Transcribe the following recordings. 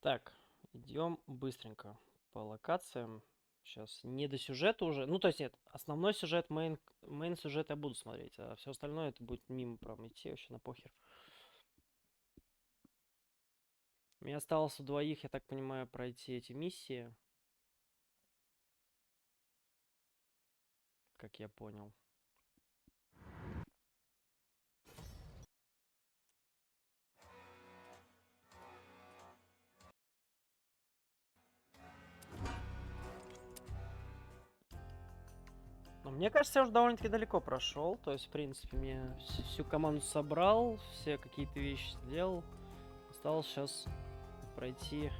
Так, идем быстренько по локациям. Сейчас не до сюжета уже. Ну, то есть нет, основной сюжет, мейн сюжет я буду смотреть, а все остальное это будет мимо прям идти, вообще на похер. Мне осталось у двоих, я так понимаю, пройти эти миссии. Как я понял. Но мне кажется, я уже довольно-таки далеко прошел. То есть, в принципе, мне всю команду собрал, все какие-то вещи сделал. Осталось сейчас пройти.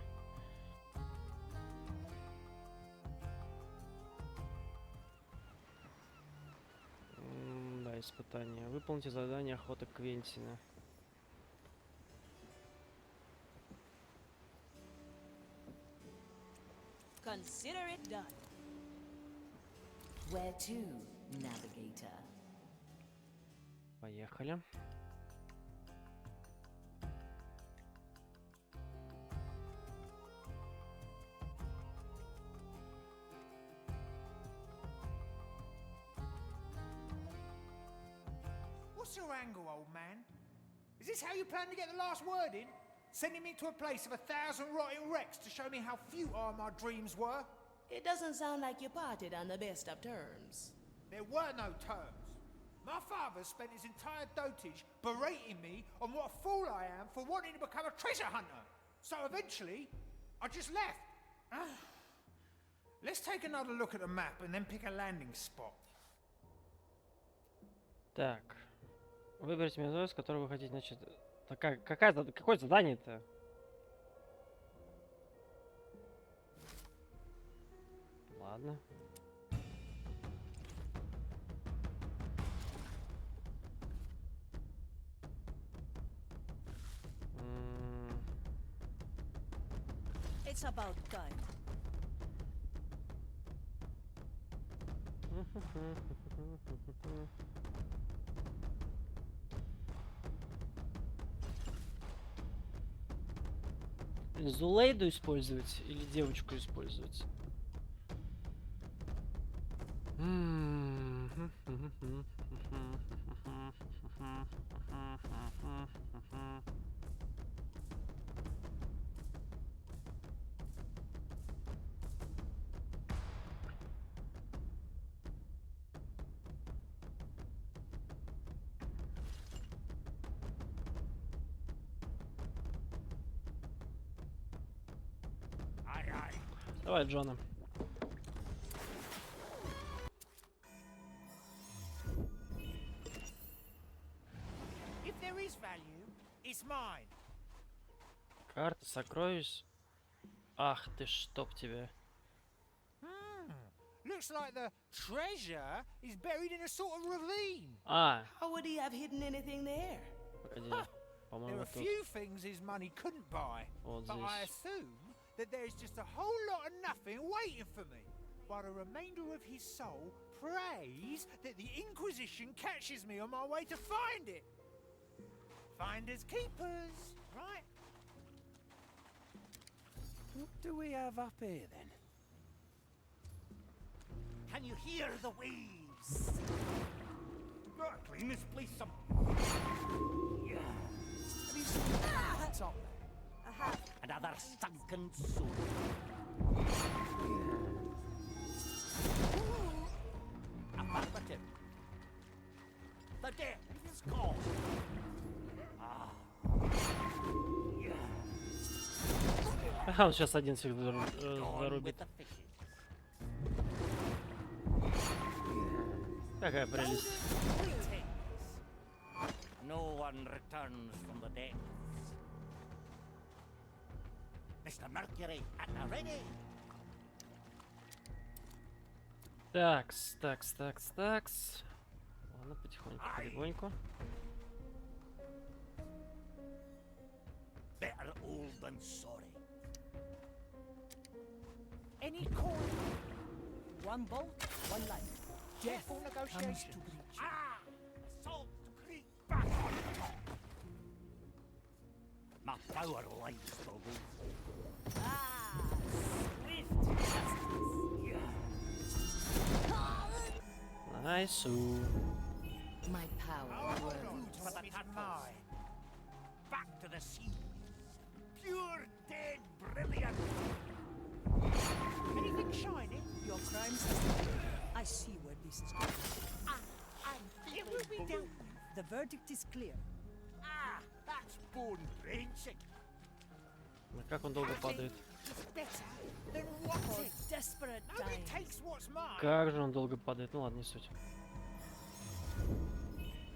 Да, испытание. Выполните задание охота Квентина. Consider it done. Where to, navigator? Поехали. What's your angle, old man? Is this how you plan to get the last word in? Sending me to a place of 1,000 rotting wrecks to show me how futile my dreams were? It doesn't sound like you parted on the best of terms. There were no terms. My father spent his entire dotage berating me on what a fool I am for wanting to become a treasure hunter. So eventually, I just left. Let's take another look at the map and then pick a landing spot. Так. Выберите метод, с которой вы хотите начать. Какое задание-то? Ладно. It's about time. Зулейду использовать или девочку использовать? Давай, Джона. If there is value, it's mine. Карта сокровищ. Ах ты, чтоб тебя. Looks like the treasure is buried in a sort of ravine. А, How would he have hidden anything there? погоди. There По-моему, are тут. few things his money couldn't buy, Вот but I здесь. assume that there's just a whole lot of nothing waiting for me, while the remainder of his soul prays that the Inquisition catches me on my way to find it. Finders keepers, right? What do we have up here then? Can you hear the waves? Clean this place up. Have you seen what's up there? Another sunken soul. Affirmative. The dead is gone. Ага, он сейчас один всех Gone зарубит. with the fishes. Какая прелесть. No one returns from the depths. Mr. Mercury at the ready. Такс. Ладно, потихоньку. Better old than sorry. Any coin? One bolt, one life. Careful negotiation. Assault creep back on top. My power lies the way. Найсу. My power grows. For the mine. Back to the sea. Pure dead brilliant. Anything shining? Your crimes. I see where this is going. It will be dealt with. The verdict is clear. Ah, that's bone drenching. Как он долго падает? It's better than rotting. Desperate Nobody times. takes what's mine. Как же он долго падает? Ну ладно, не суть.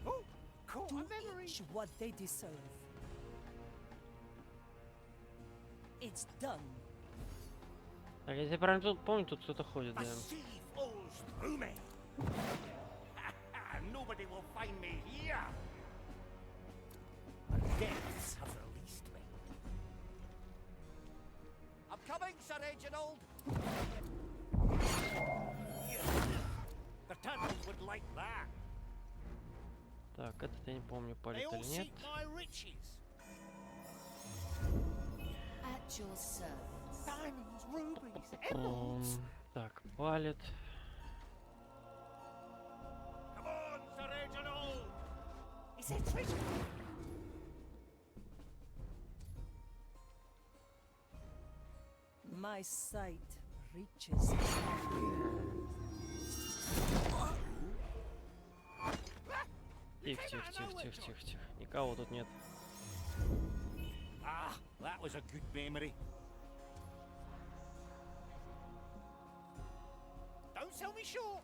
Oh, caught To a memory. each what they deserve. It's done. Так, если я правильно тут помню, тут кто-то ходит, The да. sea flows through me. Nobody will find me here. The depths have released me. I'm coming, Sir Reginald. The turtles would like that. Так, этот я не помню, They палит all или нет. seek my riches. At your service. Diamonds, rubies, emeralds. Так, палит. Come on, Sir Reginald. Is there treasure? My sight reaches. Тихо, тихо, тихо, тихо, тихо, тихо. Никого тут нет. Ah, that was a good memory. Don't sell me short.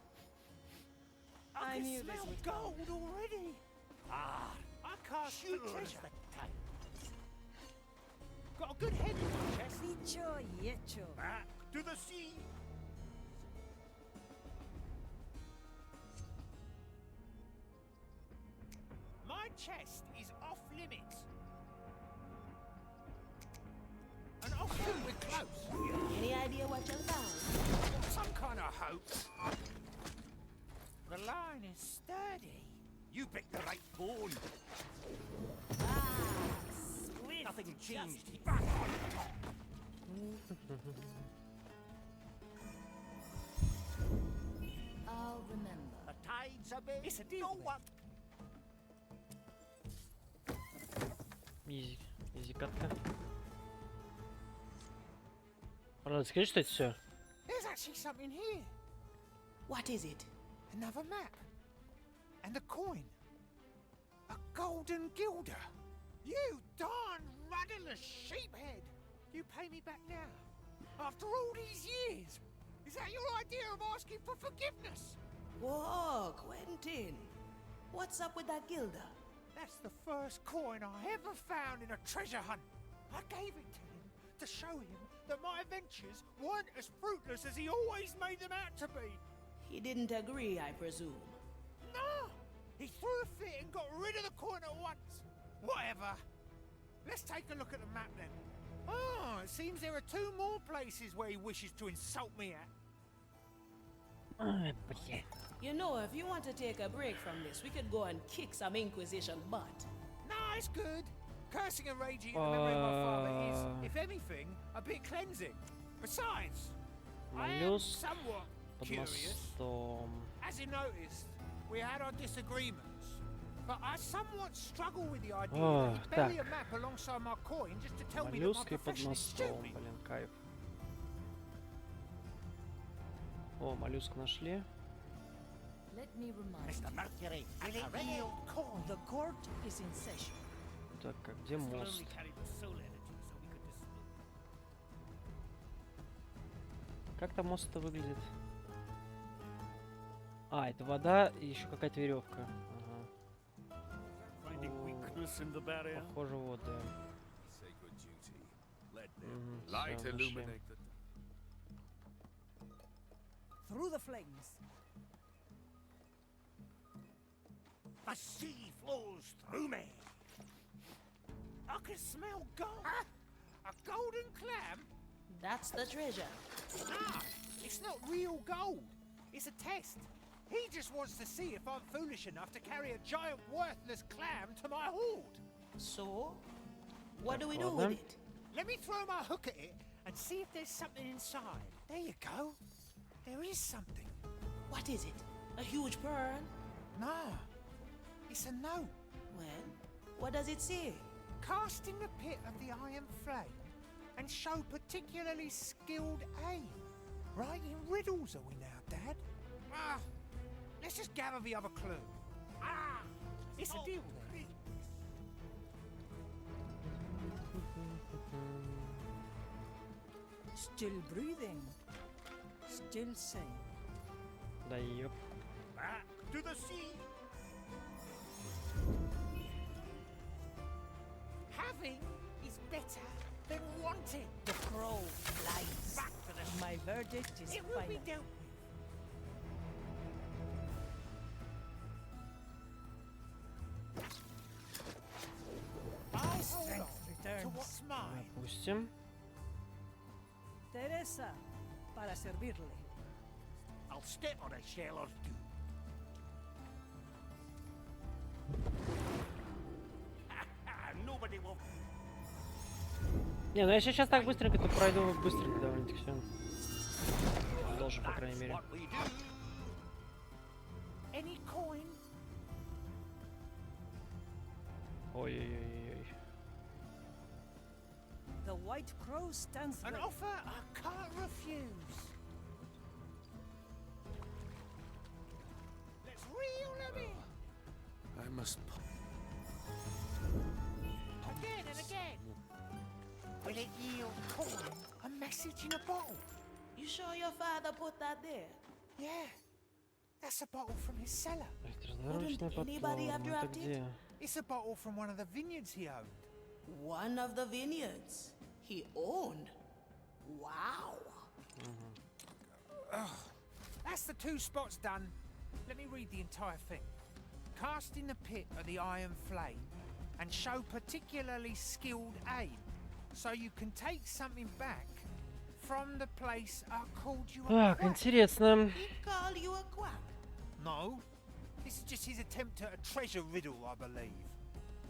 I can knew this smell would gold already. Ah, I cast sure good as treasure. the time. Got a good head in my chest. Dicho y hecho. Back to the sea. My chest is off limits. And often we're close. Any idea what you'll find? Some kind of hope. The line is sturdy. You picked the right bone. Swift Nothing changed. justice. Back on top. I'll remember. The tides are big. It's a deal, No then. one. Изи. Изи катка. Правда, скажи, что это все? There's actually something here. What is it? Another map. And a coin. A golden guilder. You darn rudderless sheephead. You pay me back now. After all these years. Is that your idea of asking for forgiveness? Whoa, Quentin. What's up with that gilder? That's the first coin I ever found in a treasure hunt. I gave it to him to show him that my adventures weren't as fruitless as he always made them out to be. He didn't agree, I presume. No! He threw a fit and got rid of the coin at once. Whatever. Let's take a look at the map then. Oh, it seems there are two more places where he wishes to insult me at. Ай, бля. You know, if you want to take a break from this, we could go and kick some Inquisition butt. No, it's good. Cursing and raging at the memory of my father is, if anything, a bit cleansing. Besides, I am Моллюск somewhat под curious. мостом. As you noticed, we had our disagreements. But I somewhat struggle with the idea Ох, that he'd bury a так. map alongside my coin just to tell me that my Моллюски под profession is мостом. stupid. Блин, кайф. О, моллюск нашли. Let me remind Mr. you. Mercury, And and a a real real coin. The court is in session. Так, а где мост? Only carried the soul energy so we could dispute. Как там мост-то выглядит? А, это вода и еще какая-то веревка. Ага. Finding О, weakness in the barrier. Похоже, вот, да. Sacred duty. Let Мгм, light всё, нашли. illuminate the Through the flames. The sea flows through me. I can smell gold. A golden clam? That's the treasure. Ah, it's not real gold. It's a test. He just wants to see if I'm foolish enough to carry a giant worthless clam to my hoard. So, what do we do Ладно. with it? Let me throw my hook at it and see if there's something inside. There you go. There is something. What is it? A huge pearl? No, it's a note. Well, what does it say? Cast in the pit of the iron flame and show particularly skilled aim. Writing riddles are we now, Dad? Let's just gather the other clue. It's a deal then. Still breathing. Still sane. Да ёп. Back to the sea. Having is better than wanting. The crow flies. Back to the My verdict is It will be final. dealt with. I'll hold Strength on to returns. what's mine. Допустим. Teresa, para servirle. I'll step on a shell or two. Nobody will. Не, ну если сейчас так быстренько, то пройду быстренько довольно-таки все. Должен, по крайней мере. What we do. Any coin? Ой-ой-ой-ой. The white crow stands An ready. offer I can't refuse. Let's reel them in. I must. Again and again. Will it yield coin? A message in a bottle. You sure your father put that there? Yeah. That's a bottle from his cellar. Разноварочная anybody have платформа. Это dropped it? где? It's a bottle from one of the vineyards he owned. One of the vineyards he owned. Wow. That's the 2 spots done. Let me read the entire thing. Cast in the pit of the iron flame and show particularly skilled aim, so you can take something back from the place I called you a Так, quack. интересно. He called you a quack. No, this is just his attempt at a treasure riddle, I believe.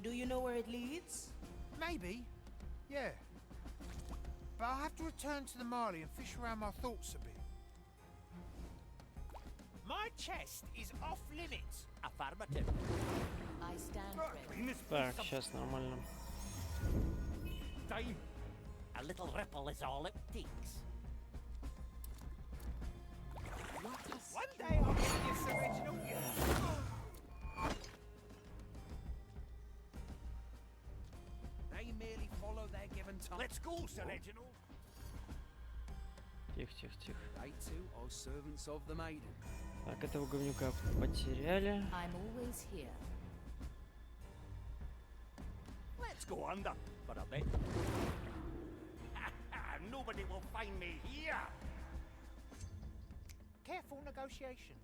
Do you know where it leads? Maybe, yeah. But I'll have to return to the Marley and fish around my thoughts a bit. My chest is off limits. Affirmative. I stand ready. Clean this place Так, up. сейчас нормально. Time. A little ripple is all it takes. One day I'll get this original. They merely follow their given time. Let's go, Sir Reginald. Тихо, тихо, тихо. They too are servants of the maiden. Так, этого говнюка потеряли. I'm always here. Let's go under for a bit. Nobody will find me here. Careful negotiations.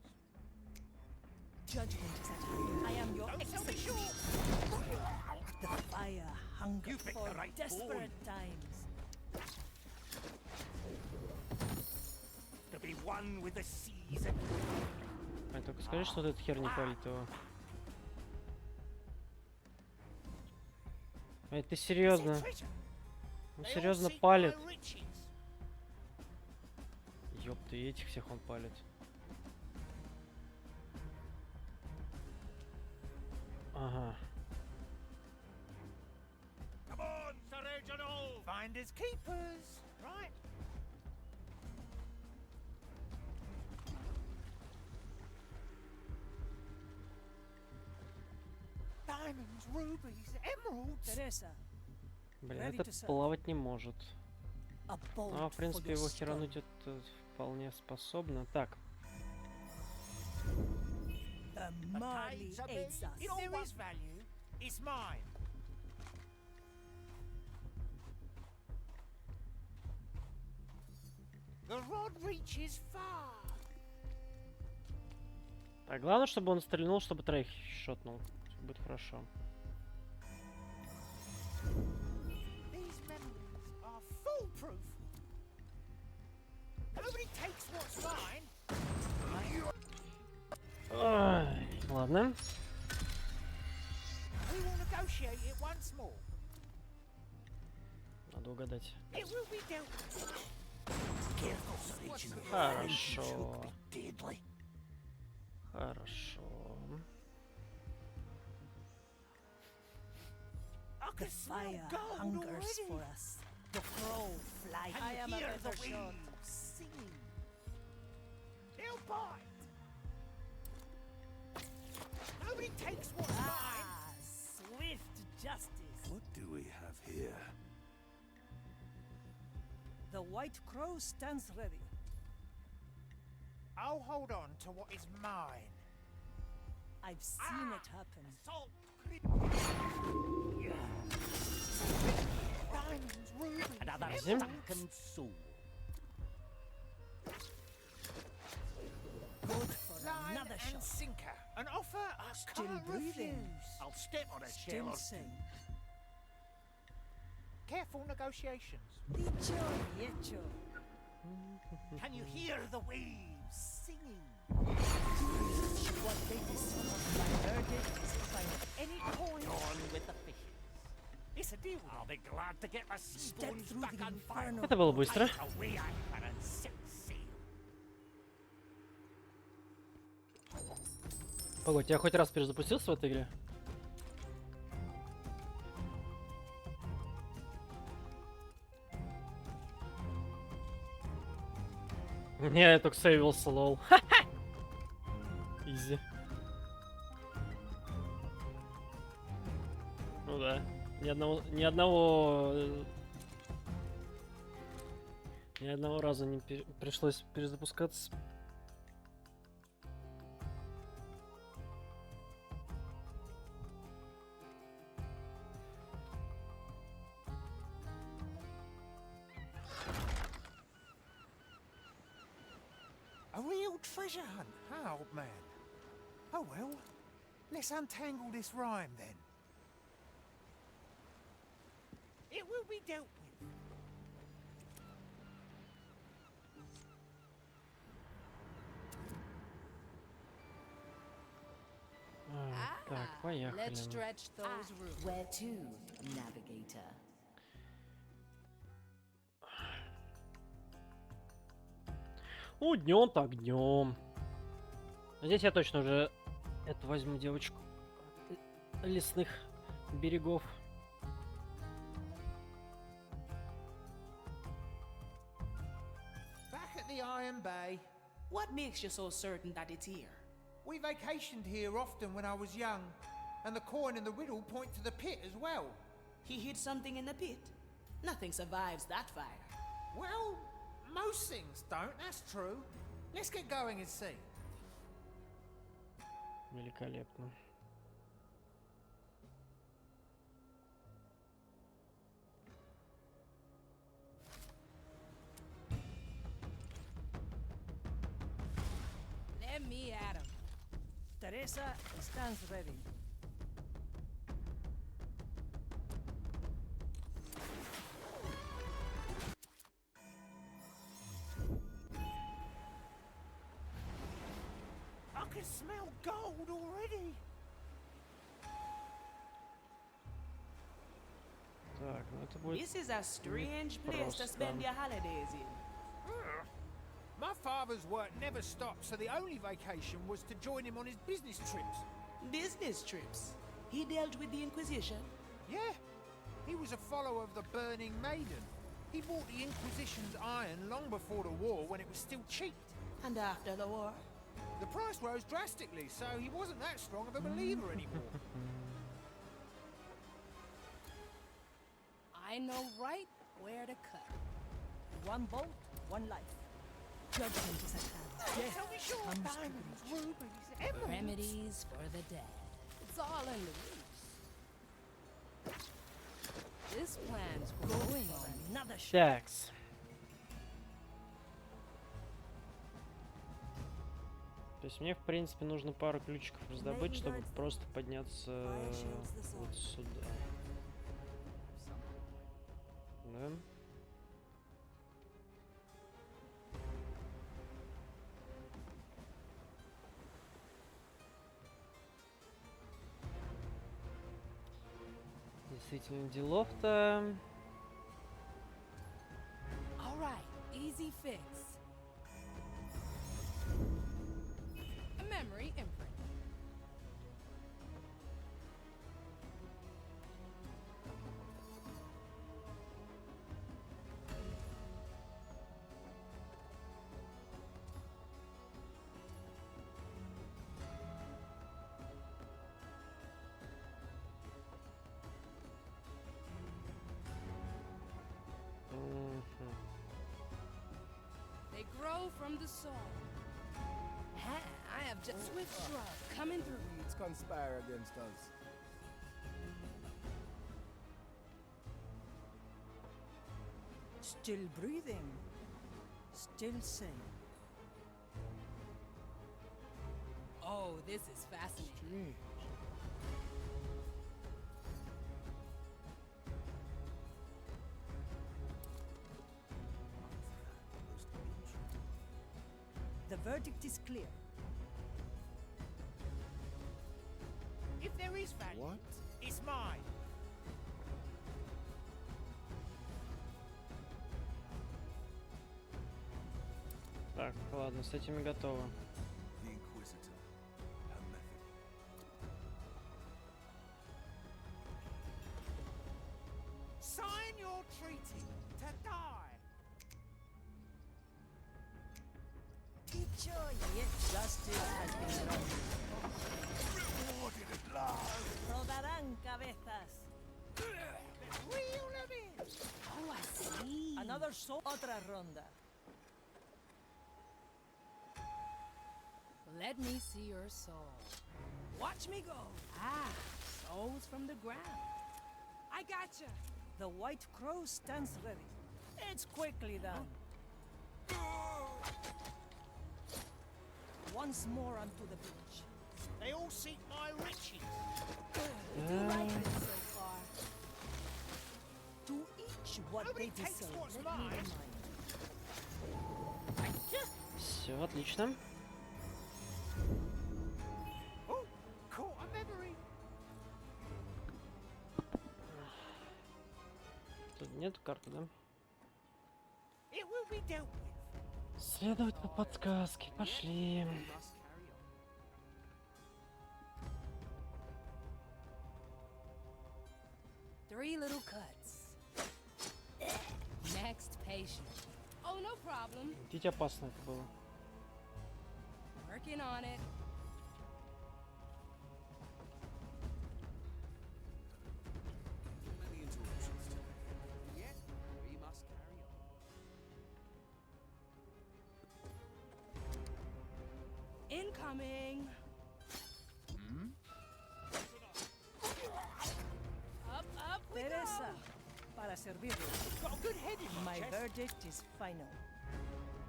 Judgment is at hand. I am your Don't sell me executioner. short. The fire hunger You picked for the right desperate times. To be one with the seas and Ай, только скажи, что эта хер не палит его. Эй, ты серьезно? Treasure. Он They all серьезно seek палит? my riches. Ёпта, и этих всех он палит. Ага. come on, Sir Reginald. Finders keepers, right? Diamonds, rubies, emeralds. Teresa, Блин, Ready этот to serve. плавать не может. a bolt Ну, а в принципе, for your его skull. херануть это вполне способно. Так, The Marley tides are aids big. us. If there is value, it's mine. The rod reaches far. так, главное, чтобы он стрельнул, чтобы троих шотнул. Всё будет хорошо. These memories are foolproof. Nobody takes what's mine. Ай, ладно. We will negotiate it once more. Надо угадать. It will be dealt with. Careful, Sir Reginald. Хорошо. Deadly. Хорошо. I The can smell fire gold hungers already. for us. The crow flies. Can I you am a hear the better shot. waves singing? They'll bite. Nobody takes what's mine. Ah, swift justice. What do we have here? The white crow stands ready. I'll hold on to what is mine. I've seen it happen. Salt creep. Diamonds, rubies, Another Zim. sunken soul. Good for Line another and shot. sinker. An offer I Still can't breathing. refuse. I'll step on a shell Still or two. sane. Careful negotiations. Dicho y hecho. Can you hear the waves singing? What they discovered by Undead is find any coin. On with the fishes. It's a deal. I'll be glad to get my sea Step bones through back the on fire. inferno. Это было быстро. Like away I and set sail. Погодь, я хоть раз перезапустился в этой игре? Не, я только сейвился, лол. Изи. Ну да. Ни одного раза не пришлось перезапускаться. A real treasure hunt, huh, old man? Oh well, let's untangle this rhyme then. It will be dealt with. Так, поехали. Let's stretch those roots. Where to, navigator? Ну, днем так днем. Здесь я точно уже это возьму девочку лесных берегов. Back at the Iron Bay. What makes you so certain that it's here? We vacationed here often when I was young, and the coin and the riddle point to the pit as well. He hid something in the pit. Nothing survives that fire. Well, most things don't, that's true. Let's get going and see. Великолепно. Let me at him. Teresa stands ready. I can smell gold already. Так, ну это будет... This is a strange place to Просто. spend your holidays in. My father's work never stopped, so the only vacation was to join him on his business trips. Business trips. He dealt with the Inquisition. Yeah, he was a follower of the Burning Maiden. He bought the Inquisition's iron long before the war when it was still cheap. And after the war, The price rose drastically, so he wasn't that strong of a believer anymore. I know right where to cut. One bolt, one life. Judgment is at hand. Death So we sure comes to diamonds, reach. rubies, emeralds. Remedies for the dead. It's all in the roots. This plan's growing on me. Another shot. Такс. То есть мне, в принципе, нужно пару ключиков раздобыть, чтобы просто подняться вот сюда. Да? Действительно, делов-то... All right, easy fix. memory imprint. They grow from the soul. Ha, I have just swift shrub coming through. Weeds conspire against us. Still breathing. Still sane. Oh, this is fascinating. Strange. The verdict is clear. If there is value, What? it's mine. Так, ладно, с этими готово. The Inquisitor. Her method. Sign your treaty to die. Dicho yet justice has been done. Rewarded at last! Rodarán cabezas. Reel them in. Oh, I see. Another soul. Otra ronda. Let me see your soul. Watch me go. Ah, souls from the ground. I gotcha. The white crow stands ready. It's quickly done. Once more onto the beach. They all seek my riches. Do like it so far. To each what Nobody they takes deserve. what's Let me mine. remind. Все отлично. Oh, caught a memory. Тут нет карты, да? It will be dealt with. Следовать по подсказке. Пошли. We must carry on. Three little cuts. Next patient. Oh, no problem. Видите, опасно это было. Working on it. Too many interruptions today. Yet, we must carry on. Incoming. Up we Teresa, go. para servirle. Got a good head in my My chest. verdict is final.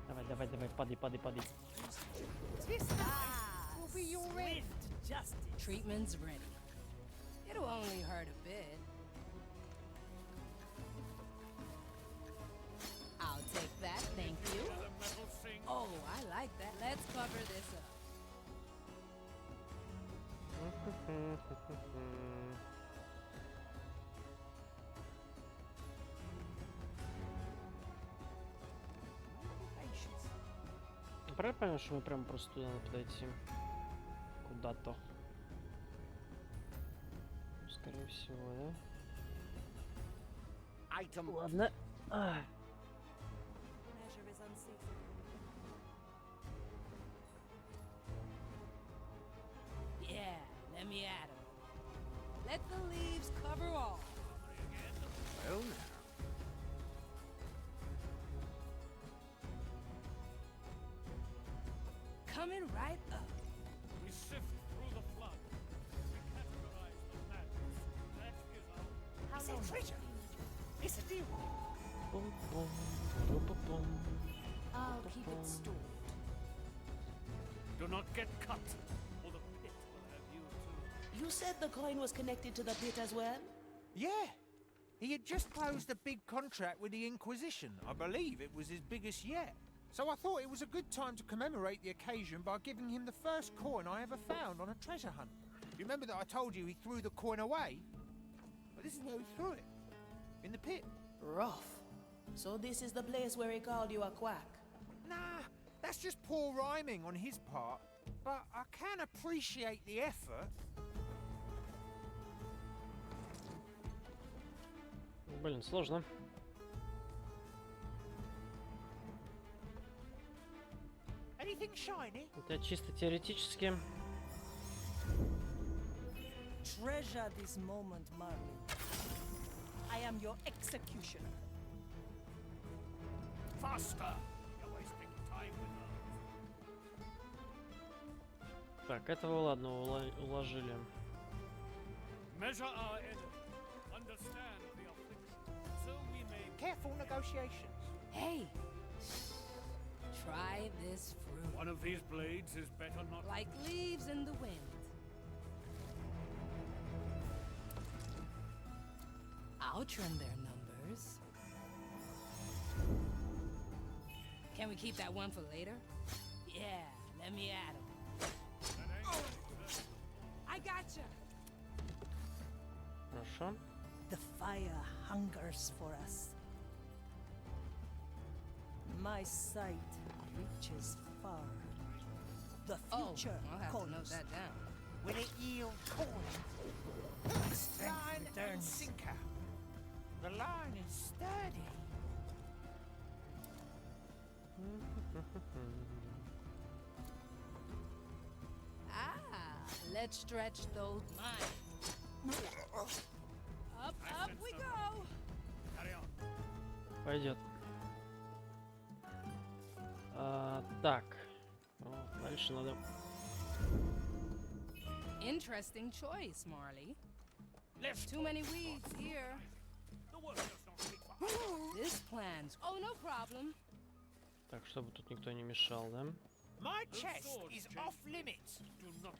Давай, давай, давай, падай, падай, падай. This knife will be your end. Swift justice. Treatment's ready. It'll only hurt a bit. I'll take that, thank you. Oh, I like that. Let's cover this up. Patience. Правильно понял, что мы прям просто туда надо подойти? Куда-то. Скорее всего, да? Item Ладно. Measure is unsafe. Yeah, let me at 'em. Let the leaves cover all. Well now. Coming right up. We sift through the flood. We categorize the madness. That is our... It's a treasure. It's a deal. Пум-пум, пу-пу-пум. I'll keep it stored. Do not get cut, or the pit will have you too. You said the coin was connected to the pit as well? Yeah. He had just closed a big contract with the Inquisition. I believe it was his biggest yet. So I thought it was a good time to commemorate the occasion by giving him the first coin I ever found on a treasure hunt. You remember that I told you he threw the coin away? But this is where he threw it. In the pit. Rough. So this is the place where he called you a quack. Nah, that's just poor rhyming on his part. But I can appreciate the effort. Блин, сложно. Anything shiny? Это чисто теоретически. Treasure this moment, Marley. I am your executioner. Faster! You're wasting time with us. Так, этого ладно, уложили. Measure our enemy. Understand the affliction, so we may Careful negotiations. Hey! Try this fruit. One of these blades is better not. Like leaves in the wind. I'll trim their numbers. Can we keep that one for later? Yeah, let me at 'em. I gotcha. Хорошо. The fire hungers for us. My sight reaches far. The future I'll have to note calls. that down. Will it yield corn? Strength Line and returns. sinker. The line is sturdy. Let's stretch those minds. Up we go. Carry on. Пойдет. Так. Дальше надо. Interesting choice, Marley. Left. Too many weeds here. The work does not speak for This plan's. Oh, no problem. Так, чтобы тут никто не мешал, да? My chest is off limits. Do not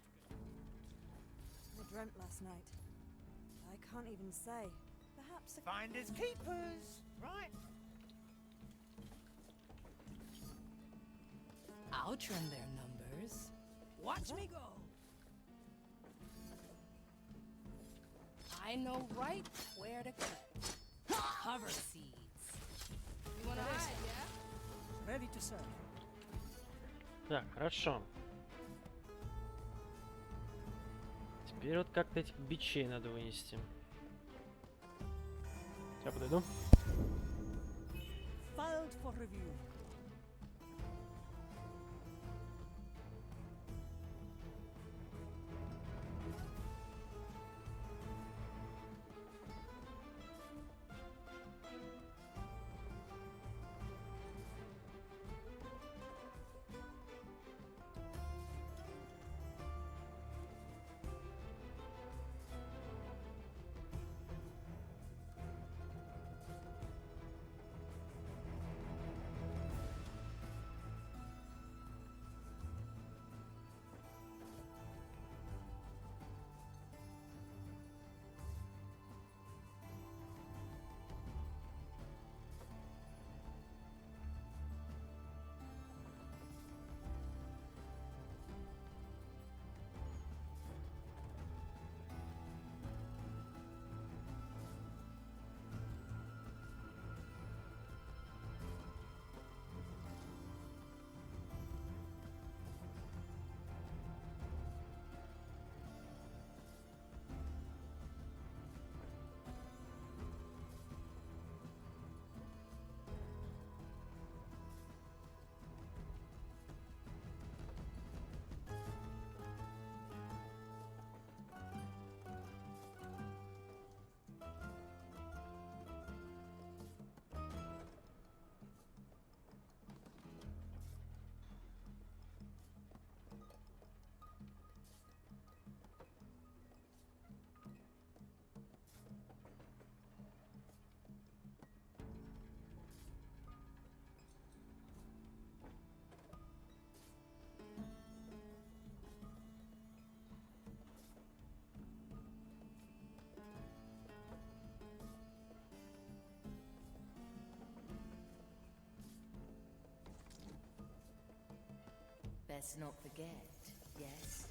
I dreamt last night. I can't even say. Perhaps a Finders keepers, right? I'll trim their numbers. Watch me go. I know right where to cut. Cover seeds. You wanna hide, yeah? Ready to serve. Так, хорошо. Теперь вот как-то этих бичей надо вынести. Я подойду. Filed for review. Best not forget, yes?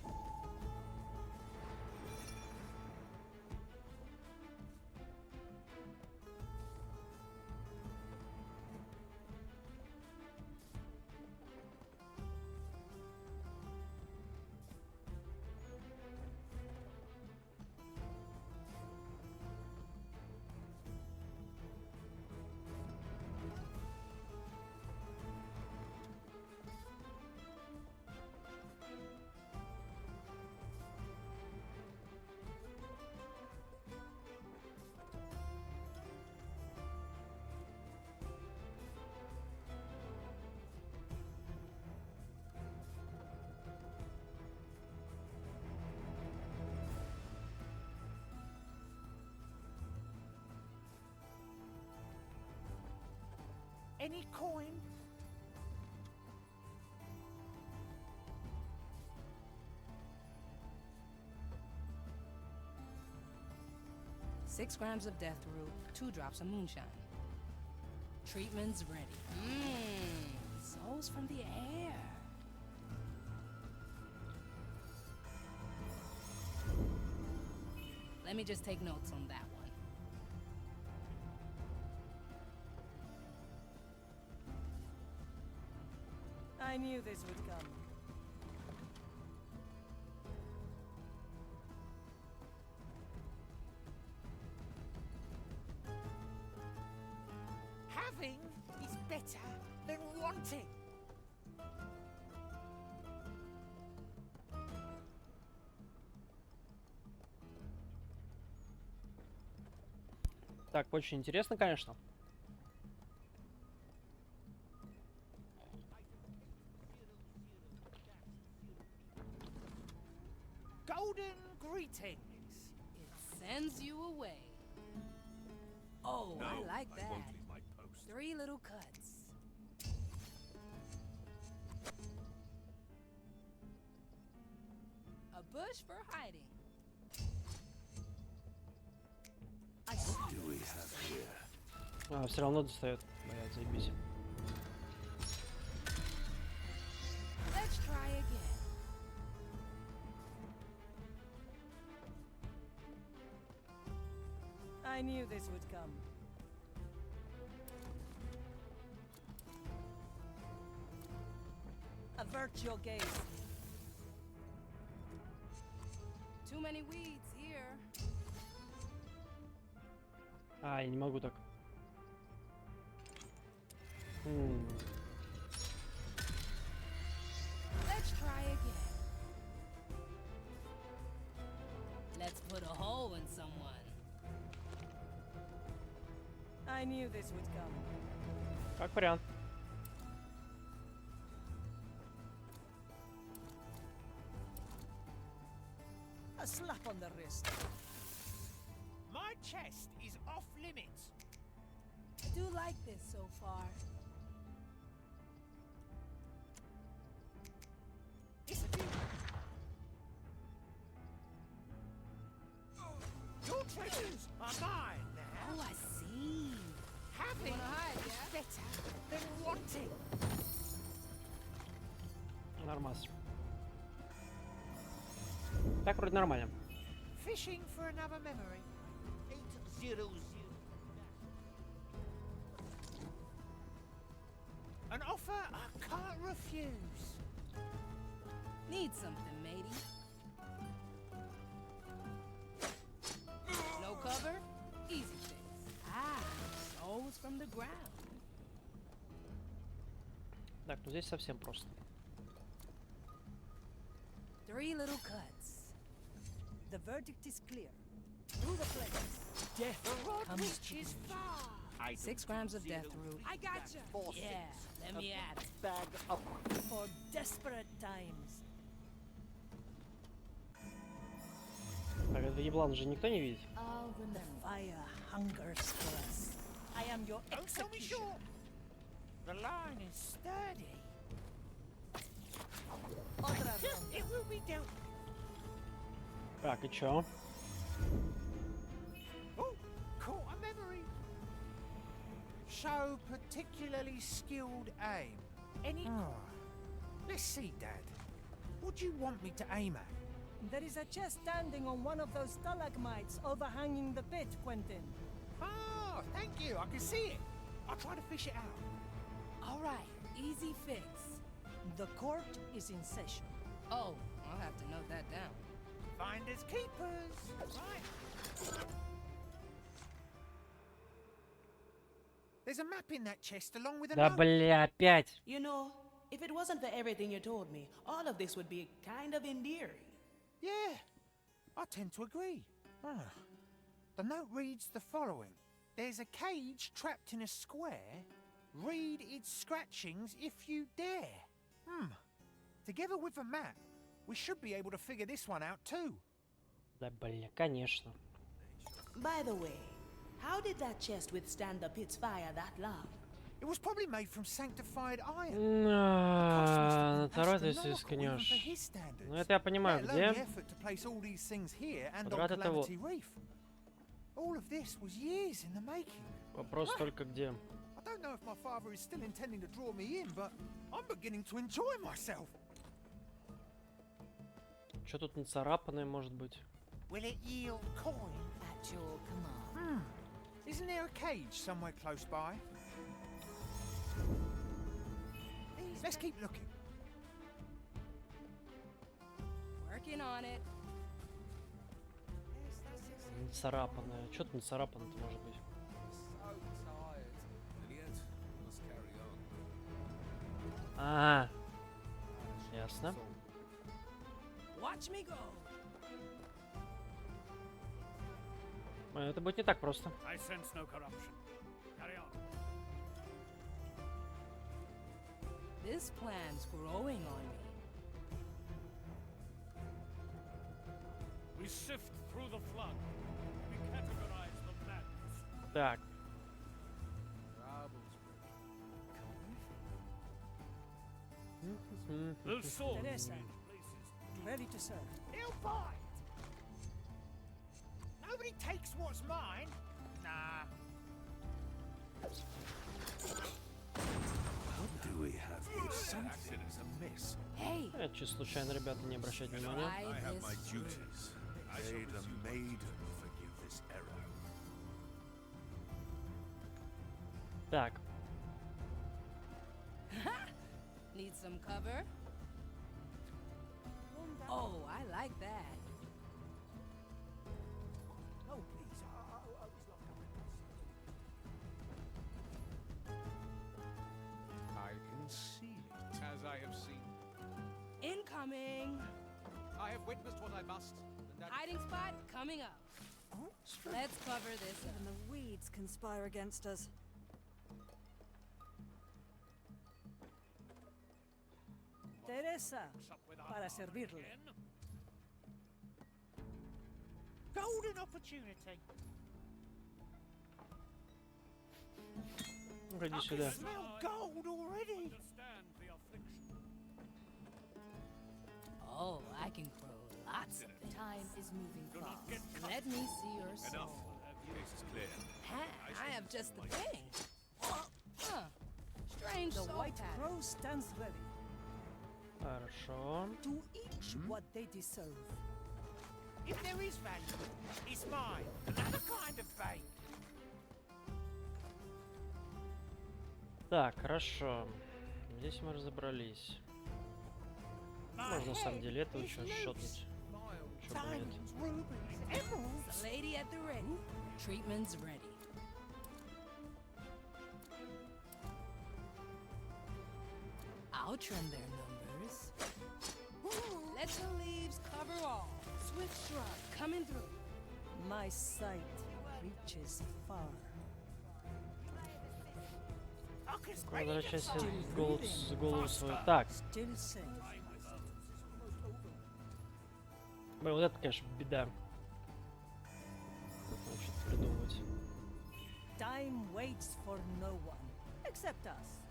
Any coin? Six grams of death root, 2 drops of moonshine. Treatment's ready. Souls from the air. Let me just take notes on that one. I knew this would come. Having is better than wanting. Так, очень интересно, конечно. Golden greetings. It sends you away. Oh, No, I like I that. won't leave my post. 3 little cuts. A bush for hiding. What do we have here? А, все равно достает. Блядь, заебись. Let's try again. I knew this would come. Avert your gaze. Too many weeds here. А, я не могу так. Let's try again. Let's put a hole in someone. I knew this would come. Как вариант. A slap on the wrist. My chest is off limits. I do like this so far. It's a deal. Your treasures are mine now. Oh, I see. Having Wanna hide, is yeah? better than wanting. Нормас. Так вроде нормально. Fishing for another memory. 800. An offer I can't refuse. Need something, matey. No cover? Easy fix. Ah, souls from the ground. Так, ну здесь совсем просто. 3 little cuts. The verdict is clear. Through the flames, death The rod comes reaches far. 6 grams of death root. I gotcha. Yeah, let me at it. Bag of for desperate times. Так, это еблан же никто не видит. I'll The remember. fire hungers for us. I am your Don't sell me executioner. short. The line is sturdy. Otra ronda. It will be dealt. Так, и чё? Oh, caught a memory. Show particularly skilled aim. Any? Let's see, Dad. What do you want me to aim at? There is a chest standing on one of those stalagmites overhanging the pit, Quentin. Oh, thank you. I can see it. I'll try to fish it out. All right, easy fix. The court is in session. Oh, I'll have to note that down. Finders keepers. Right. There's a map in that chest along with a Да note. бля, опять. You know, if it wasn't for everything you told me, all of this would be kind of endearing. Yeah, I tend to agree. The note reads the following. There's a cage trapped in a square. Read its scratchings if you dare. Together with the map, we should be able to figure this one out too. Да бля, конечно. By the way, how did that chest withstand the pit's fire that long? It was probably made from sanctified iron. На второй ты Astronomical even for скинешь. his standards. Ну это я понимаю, Let alone the где. effort to place all these things here and on Квадрат это вот. Calamity Reef. All of this was years in the making. Вопрос только где. I don't know if my father is still intending to draw me in, but I'm beginning to enjoy myself. Что тут нацарапанное может быть? Will it yield coin? At your command. Isn't there a cage somewhere close by? Let's keep looking. Working on it. Нацарапанное. Что тут нацарапанное-то может быть? So tired. And yet, must carry on. А, ясно. Watch me go. Это будет не так просто. I sense no corruption. Carry on. This plan's growing on me. We sift through the flood. We categorize the madness. Так. Those swords in Teresa. places. Ready to serve. He'll bite. Nobody takes what's mine. Nah. What do we have here? Something is amiss. Hey, Это чисто случайно, ребята, не обращайте внимания. try I have my this duties. May the maiden forgive this error. Так. Need some cover? Oh, I like that. Oh, please. I was not going. I can see it, as I have seen. Incoming. I have witnessed what I must. And that Hiding spot coming up. Let's cover this up. Even the weeds conspire against us. Teresa, Up with our para father servirle. again. Golden opportunity. Ну-ка, иди I сюда. can smell gold already. Understand the affliction. Oh, I can grow lots of things. Time is moving Do not fast. get caught. Let me see your Enough. soul. Case is clear. I have just the thing. Huh. Strange The soul white pattern. rose stands ready. Хорошо. To each what they deserve. If there is value, it's mine. Another kind of fate. Так, хорошо. Здесь мы разобрались. Можно на самом деле это еще шотнуть. Чё бы нет. Diamonds, rubies, emeralds. The lady at the ready. Treatment's ready. I'll trim their numbers. Let the leaves cover all. Swift shrub coming through. My sight reaches far. I can spray it Возвращайся outside. в голову свою. Так, Still safe. блин, вот это, конечно, беда. Надо что-то придумывать. Time waits for no one, except us.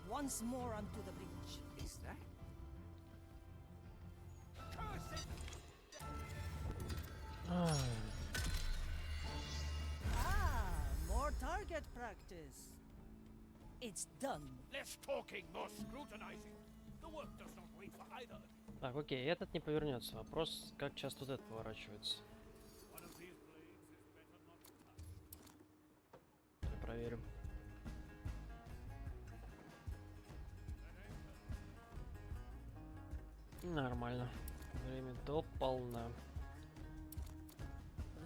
Once more onto the beach. Is that? Ah, more target practice. It's done. Less talking, more scrutinizing. The work does not wait for either. Так, окей, этот не повернется. Вопрос, как часто вот этот поворачивается. One of these blades is better not to touch. Я проверю. Нормально. Время до полна.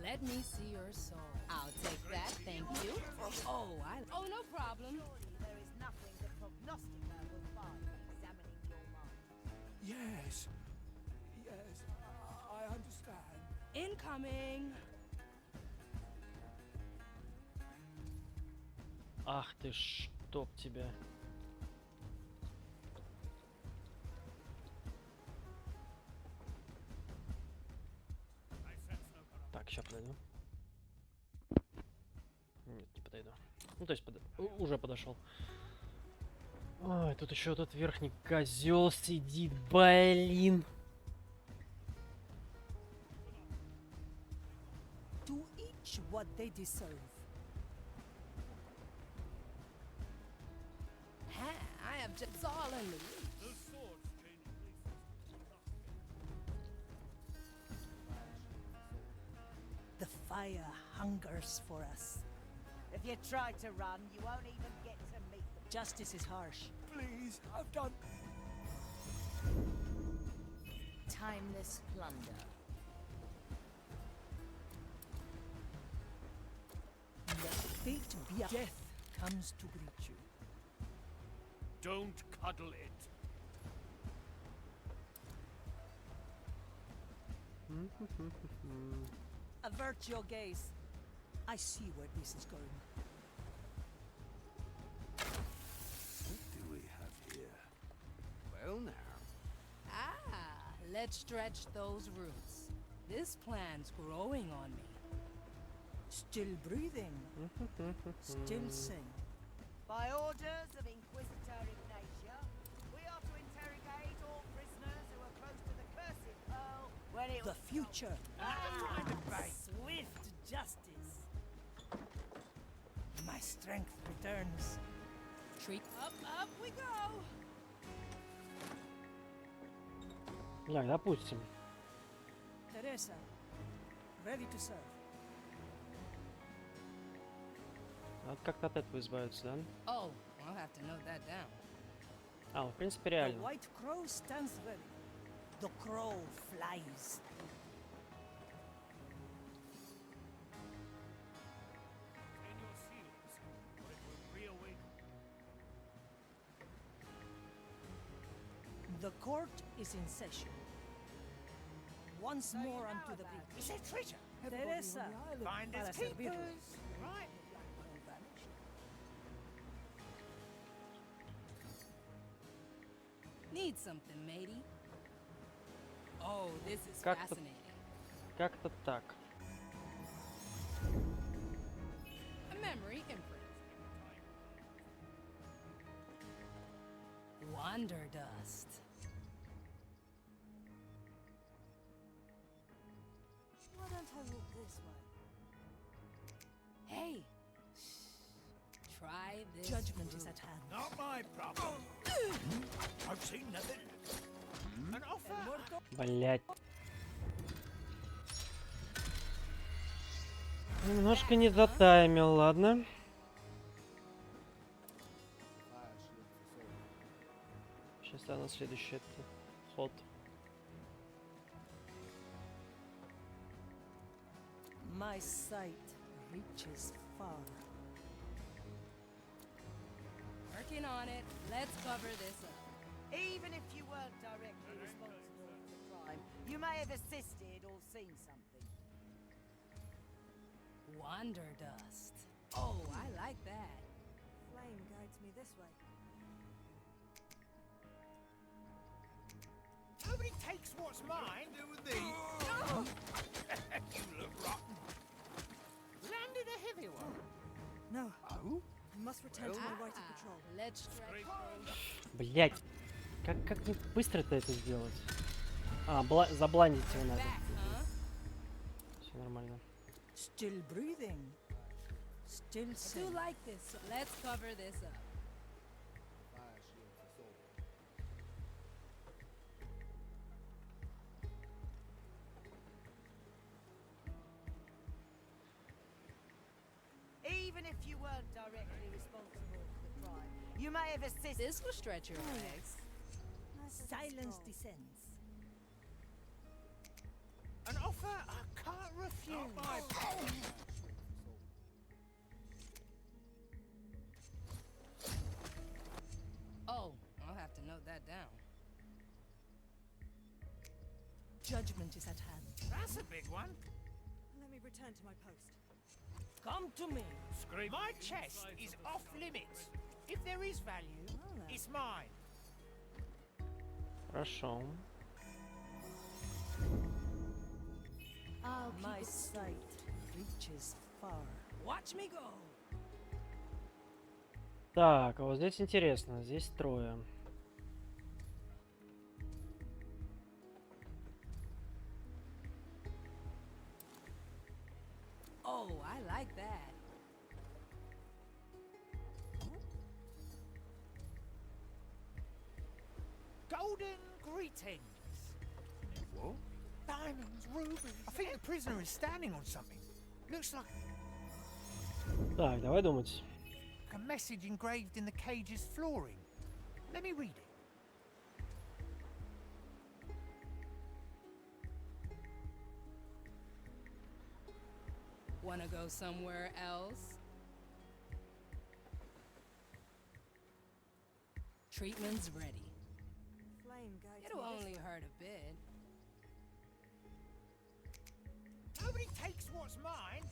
Let me see your soul. I'll take that, thank you. Oh, no problem. There is nothing the prognosticator will find examining your mind. Yes. Yes, I understand. Incoming. Ах ты, чтоб тебя. Так, сейчас подойду. Нет, не подойду. Ну, то есть уже подошел. Ой, тут еще этот верхний козел сидит, блин. To each what they deserve. Ha, I have just all in the reach. Those swords change places. The fire hungers for us. If you try to run, you won't even get to meet them. Justice is harsh. Please, I've done. Timeless plunder. The fate be death comes to greet you. Don't cuddle it. Avert your gaze. I see where this is going. What do we have here? Well, now. Ah, let's stretch those roots. This plant's growing on me. Still breathing. Still sing. By orders of Inquisitor Ignatia, we are to interrogate all prisoners who are close to the cursed pearl when it The future. swift justice. My strength returns. Treat up we go. Так, допустим. Teresa, ready to serve. Надо как-то от этого избавиться, да? Oh, I'll have to note that down. А, ну, в принципе, The реально. white crow stands ready. The crow flies. In your seals, or it will reawaken. The court is in session. Once more unto the breach. Is there treasure? Teresa, Finders para servirle. keepers. Right. Need something, matey? Oh, this is Как-то- fascinating. Как-то так. A memory imprint. Wanderdust. Why don't I walk this way? Hey. Try this. Judgment is fruit. at hand. Not my problem. I've seen nothing. An offer. Блять. Немножко не затаймил, ладно. Сейчас на следующий это ход. My sight reaches far. Working on it. Let's cover this up. Even if you weren't directly responsible for the crime, you may have assisted or seen something. Wanderdust. Oh, I like that. Flame guides me this way. Nobody takes what's mine. Do with thee. You look rotten. Landed a heavy one. No, Oh? I must return to my right of patrol. Let's stretch. Блять. Как мне быстро-то это сделать? А, забландить его надо. Back, huh? Все нормально. Still breathing. Still I do sing. like this, so let's cover this up. Even if you weren't directly responsible for the crime, you may have assisted. This will stretch your legs. Nice little Silence scroll. descends. An offer I can't refuse. Not my problem. Oh, I'll have to note that down. Judgment is at hand. That's a big one. Let me return to my post. Come to me. Scrape My the chest insides is of the off stomach. limits. If there is value, it's mine. Хорошо. My sight reaches far. Watch me go. Так, а вот здесь интересно. Здесь трое. Oh, I like that. Golden greetings. What? Diamonds, rubies. I think the prisoner is standing on something. Looks like Так, давай думать. a message engraved in the cage's flooring. Let me read it. Wanna go somewhere else? Treatment's ready. Flame guides It'll me this only way. hurt a bit. Nobody takes what's mine.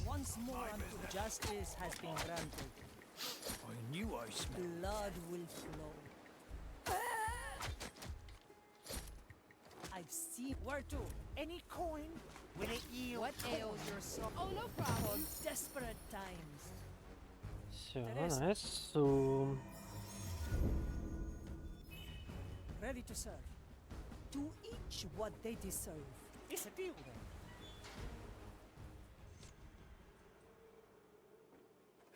Once more unto justice has been granted. I knew I smelled. Blood will flow. I've seen where to. Any coin? Will it yield? What ails your soul? Oh, no For problem. desperate times. Все, Терesa. несу. Ready to serve. To each what they deserve. It's a deal then.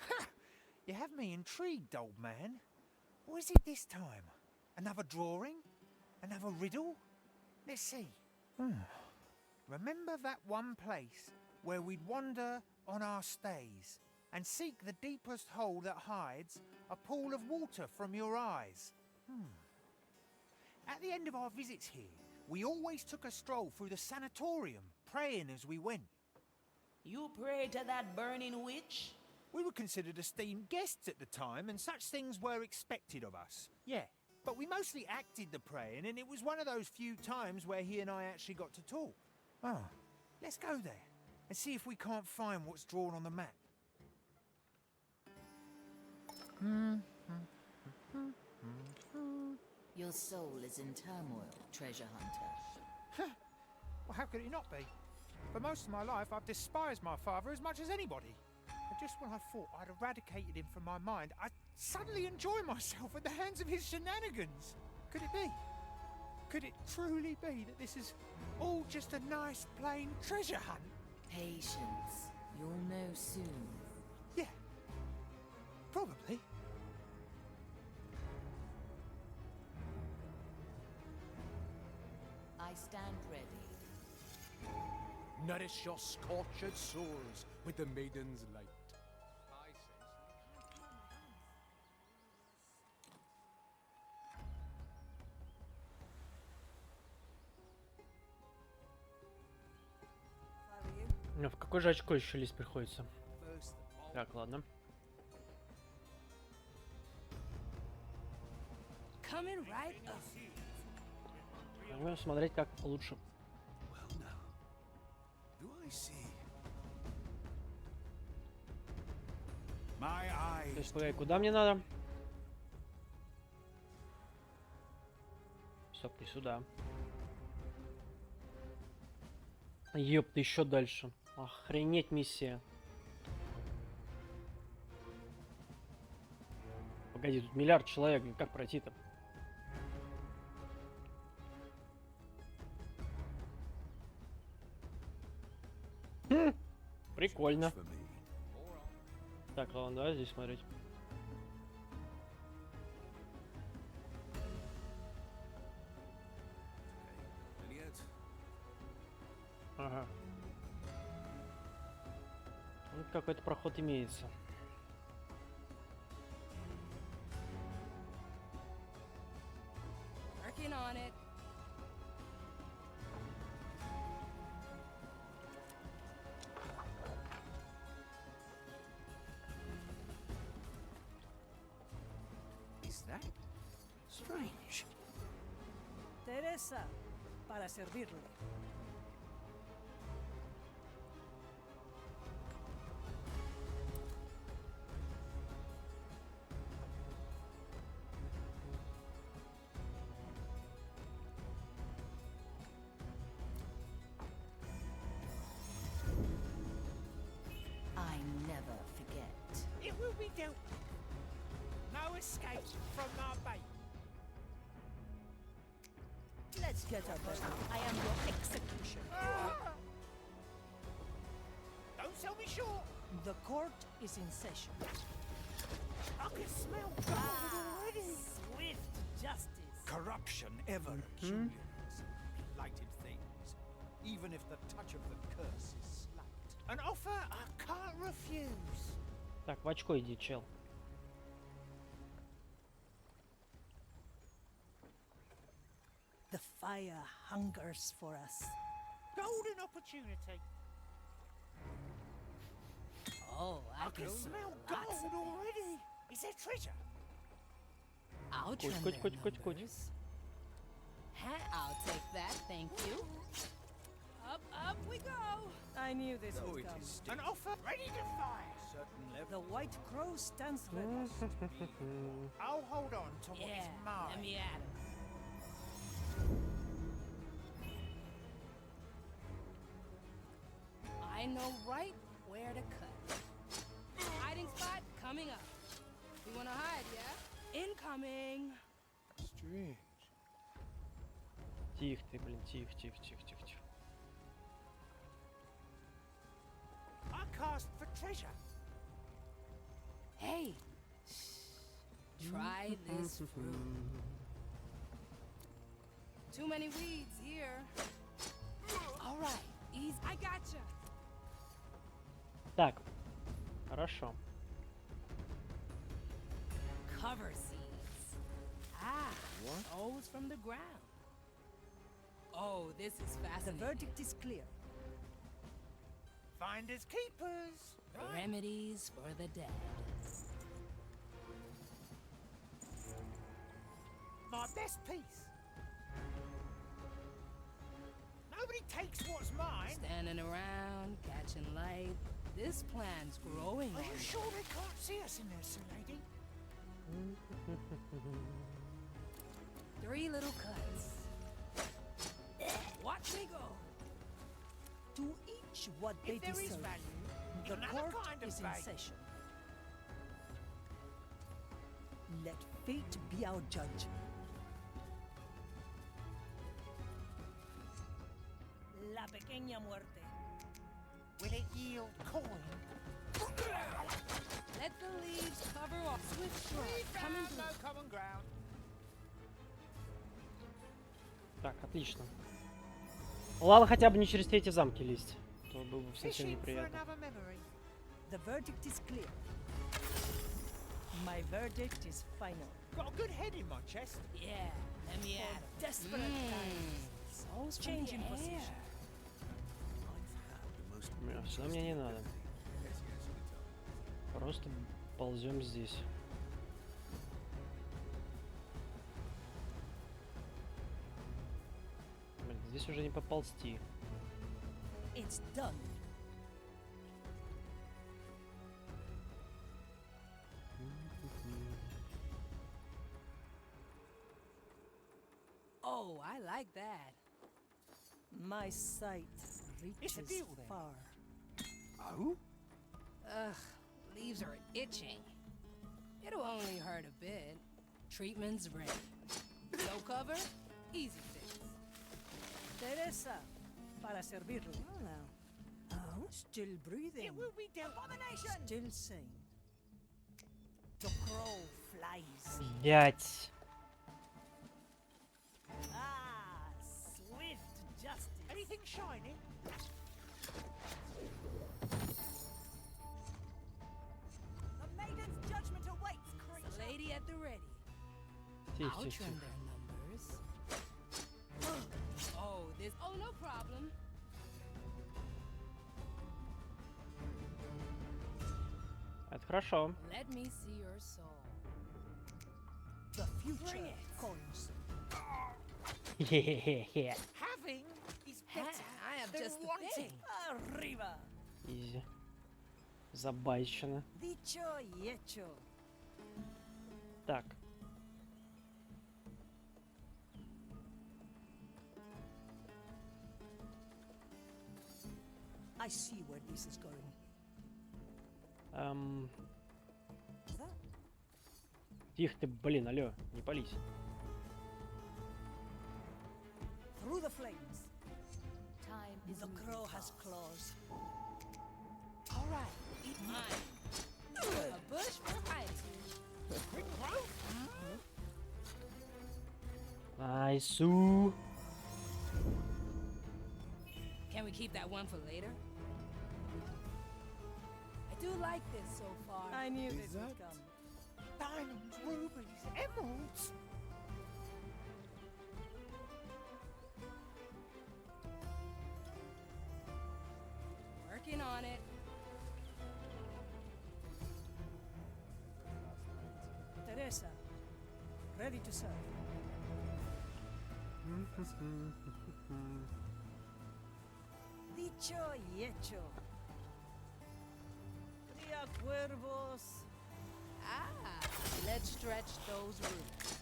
Ha! You have me intrigued, old man. What is it this time? Another drawing? Another riddle? Let's see. Remember that one place where we'd wander on our stays and seek the deepest hole that hides a pool of water from your eyes? At the end of our visits here, we always took a stroll through the sanatorium, praying as we went. You pray to that burning witch? We were considered esteemed guests at the time, and such things were expected of us. Yeah, but we mostly acted the praying, and it was one of those few times where he and I actually got to talk. Oh, let's go there and see if we can't find what's drawn on the map. Your soul is in turmoil, treasure hunter. Well, how could it not be? For most of my life, I've despised my father as much as anybody. And just when I thought I'd eradicated him from my mind, I suddenly enjoy myself at the hands of his shenanigans. Could it be? Could it truly be that this is all just a nice, plain treasure hunt? Patience. You'll know soon. Yeah. Probably. I stand ready. Nourish your scorched souls with the maiden's light. I If I were you. Ну, в какое же очко еще лезть приходится? First of all, Так, ладно. Coming right up. Будем смотреть, как лучше. Well, now, do I see? My То eyes. есть, погоди, куда мне надо? Стоп, ты сюда. Ёпта, еще дальше. Охренеть миссия. Погоди, тут миллиард человек, как пройти-то? Прикольно. For me. Так, ладно, давай здесь смотреть. And yet, Ага. Вот какой-то проход имеется. Working on it. Is that strange? Teresa, para servirle. will be dealt with. No escape from my bait. Let's get our best. I am your executioner. Don't sell me short. The court is in session. I can smell gold already. Swift justice. Corruption ever accumulates blighted things, even if the touch of the curse is slight. An offer I can't refuse. Так, в очко иди, чел. The fire hungers for us. Golden opportunity. Oh, I can smell gold already. Is there treasure? I'll Куть, trim куть, their куть, куть, куть. numbers. I'll take that, thank you. Up we go. I knew this Though would it come. is still An offer ready to fire. certain The level. white crow stands ready. I'll hold on to what Yeah, is mine. let me at 'em. I know right where to cut. Hiding spot coming up. You wanna hide, yeah? Incoming. Strange. Тихо ты, блин, тихо, тихо, тихо, тихо, тихо. I cast for treasure. Hey, try this fruit. Too many weeds here. All right, ease. I gotcha. Так, хорошо. Cover seeds. Those from the ground. Oh, this is The fascinating. verdict is clear. Finders keepers. Remedies for the dead. My best piece. Nobody takes what's mine. Standing around, catching light. This plan's growing Are on you me. sure they can't see us in there, Sir Lady? 3 little cuts. Watch me go. To each what they If there is deserve. value, The another court kind of is in bait. session. Let fate be our judge. La pequeña muerte. Will it yield coin? Let the leaves cover off. Swift We shrub coming found no through. common ground. Так, отлично. Ладно, хотя бы не через эти замки лезть. То было бы совсем Fishing for неприятно. another memory. The verdict is clear. My verdict is final. Got a good head in my chest. Yeah, let me at 'em. Desperate times. Souls from Change the in air. position. Сюда мне не надо. Просто ползем здесь. Блин, здесь уже не поползти. It's done. Oh, I like that. My sight It's a reaches deal then. far. Oh? Ugh, leaves are itching. It'll only hurt a bit. Treatment's ready. No cover, easy fix. Teresa, para servirle. Oh, now. Oh, still breathing. It will be dealt. Abomination! Still sane. The crow flies. Блять. Ah, swift justice. Anything shiny? The maiden's judgment awaits, The creature. lady at the ready. Тихо, I'll тихо, trim тихо. their numbers. Oh, no problem. Это хорошо. Let me see your soul. The future Bring it. calls. Хе-хе-хе. Having is better I have than just the wanting. thing. Arriba. Изи. Забайщина. Dicho y hecho. Так. I see where this is going. Тихо ты, блин, алло, не пались. Through the flames. Time is The moving crow has fast. claws. All right, eat mine. A bush for hiding. Айсу. Can we keep that one for later? I do like this so far. I knew this would Dessert? come. Diamonds, rubies, emeralds. Working on it. Teresa, ready to serve. Dicho y hecho. Tria cuervos. Ah, let's stretch those roots.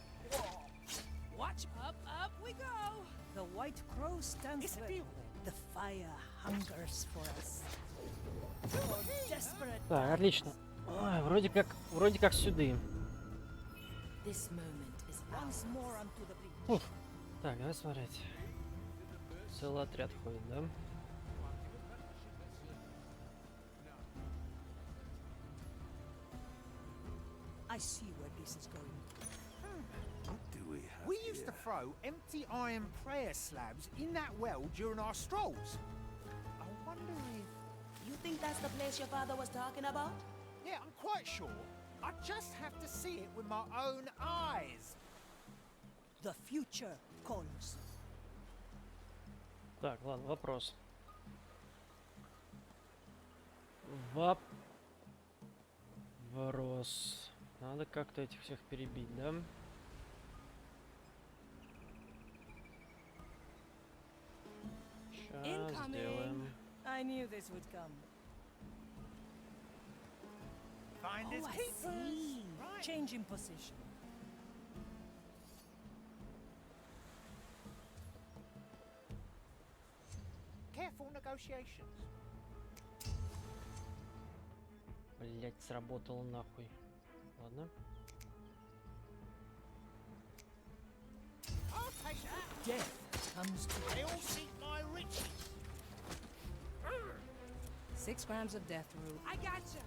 Watch, Up we go. the white crow stands It's a ready. deal. The fire hungers for us. For desperate Так, отлично. Ой, вроде как сюда. This moment is once ours. more onto the breach. Так, давай смотреть. Целый отряд ходит, да? I see where this is going. What do we have We used to throw empty iron prayer slabs in that well during our strolls. I wonder if... You think that's the place your father was talking about? Yeah, I'm quite sure. I just have to see it with my own eyes. The future calls. Так, ладно, вопрос. Вопрос. Надо как-то этих всех перебить, да? Сейчас Incoming. сделаем. I knew this would come. Finders Oh, I keepers. see. Right. Changing position. Careful negotiations. Блять, сработало нахуй. Ладно. I'll take that. Death comes to They all seek my riches. 6 grams of death root. I gotcha.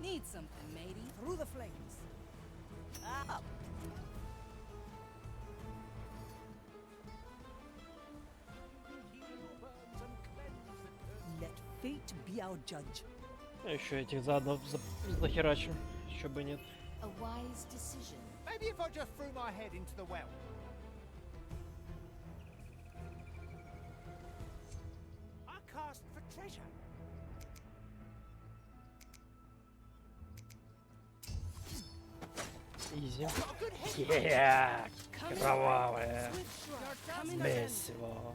Need something, matey. Through the flames. Up. Let fate be our judge. Я еще этих заодно захерачу. Еще бы нет. A wise decision. Maybe if I just threw my head into the well. I cast for treasure. Изи. Got a good head. Yeah! Кровавое. Coming Месиво.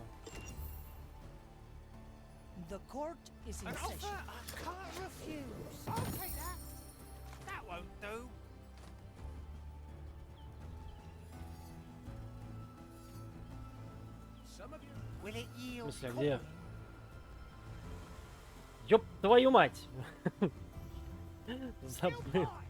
The court is in An offer session. I can't refuse. I'll take that. That won't do. Some of you Will it В yield? смысле, где? coin? Ёб твою мать! Still Забыл. mine.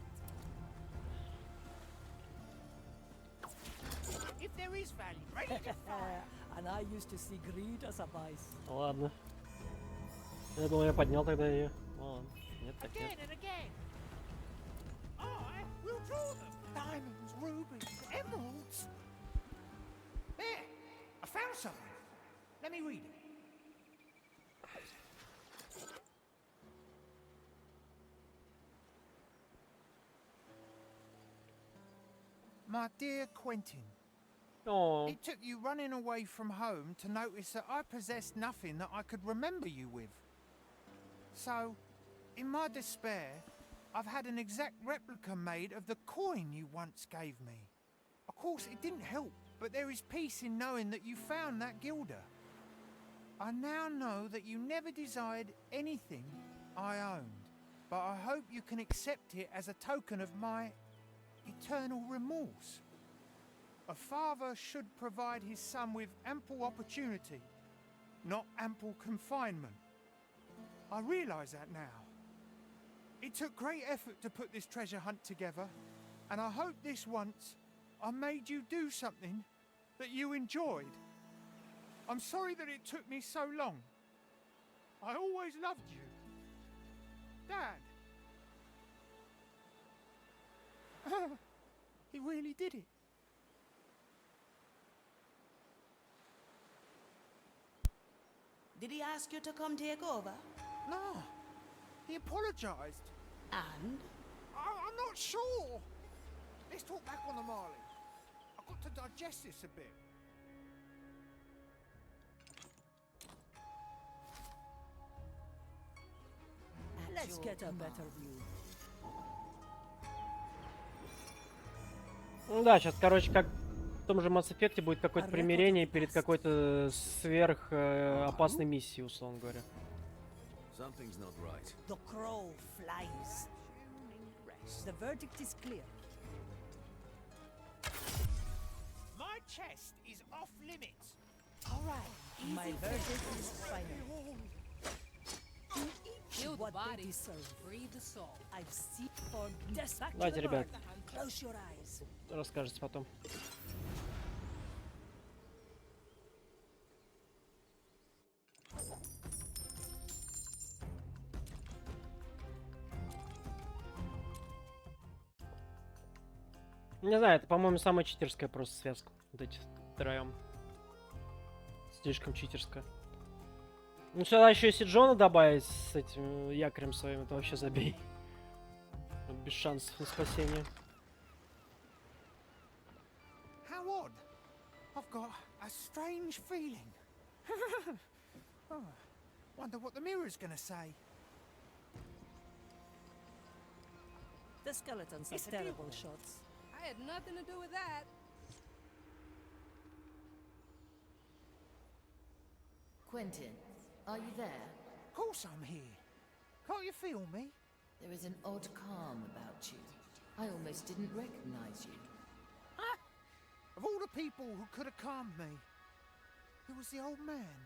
If there is value, ready to fire. And I used to see greed as a vice. Ладно. Я думал, я поднял тогда ее. Ну ладно. Нет, так Again нет. and again. I will draw them. Diamonds, rubies, emeralds. There, I found something. Let me read it. My dear Quentin, О, it took you running away from home to notice that I possessed nothing that I could remember you with. So, in my despair, I've had an exact replica made of the coin you once gave me. Of course, it didn't help, but there is peace in knowing that you found that guilder. I now know that you never desired anything I owned, but I hope you can accept it as a token of my eternal remorse. A father should provide his son with ample opportunity, not ample confinement. I realise that now. It took great effort to put this treasure hunt together, And I hope this once I made you do something that you enjoyed. I'm sorry that it took me so long. I always loved you. Dad. He really did it. Did he ask you to come take over? No. He apologised. And? I'm not sure. Let's talk back on the Marley. I've got to digest this a bit. Let's get a better view. Ну да, сейчас, короче, как в том же Mass Effect будет какое-то примирение перед какой-то сверх опасной миссией, условно говоря. Something's not right. The crow flies. The verdict is clear. My chest is off limits. All right. My verdict is final. Kill the What they body, deserve. breathe the soul. I've seen for death. Back to Давайте, the ребят, barn. Close your eyes. расскажете потом. Не знаю, это, по-моему, самая читерская просто связка. Вот эти втроем. Слишком читерская. Ну, сюда еще если Джона добавить с этим якорем своим, это вообще забей. Без шансов на спасение. How odd. I've got a strange feeling. Oh, wonder what the mirror's gonna say. The skeletons are It's a deal terrible then. shots. I had nothing to do with that. Quentin, are you there? Of course I'm here. Can't you feel me? There is an odd calm about you. I almost didn't recognize you. Of all the people who could have calmed me, it was the old man.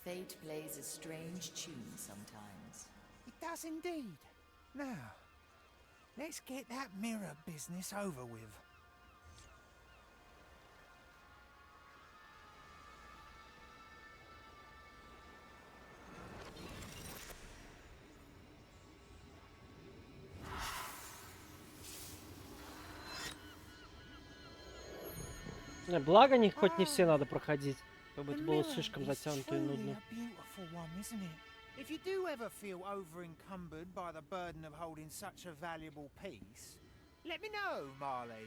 Fate plays a strange tune sometimes. It does indeed. Now, let's get that mirror business over with. Благо, них хоть не все надо проходить. Как бы The это было mirror слишком is затянуто и truly нудно. a beautiful one, isn't it? If you do ever feel over-encumbered by the burden of holding such a valuable piece, let me know, Marley.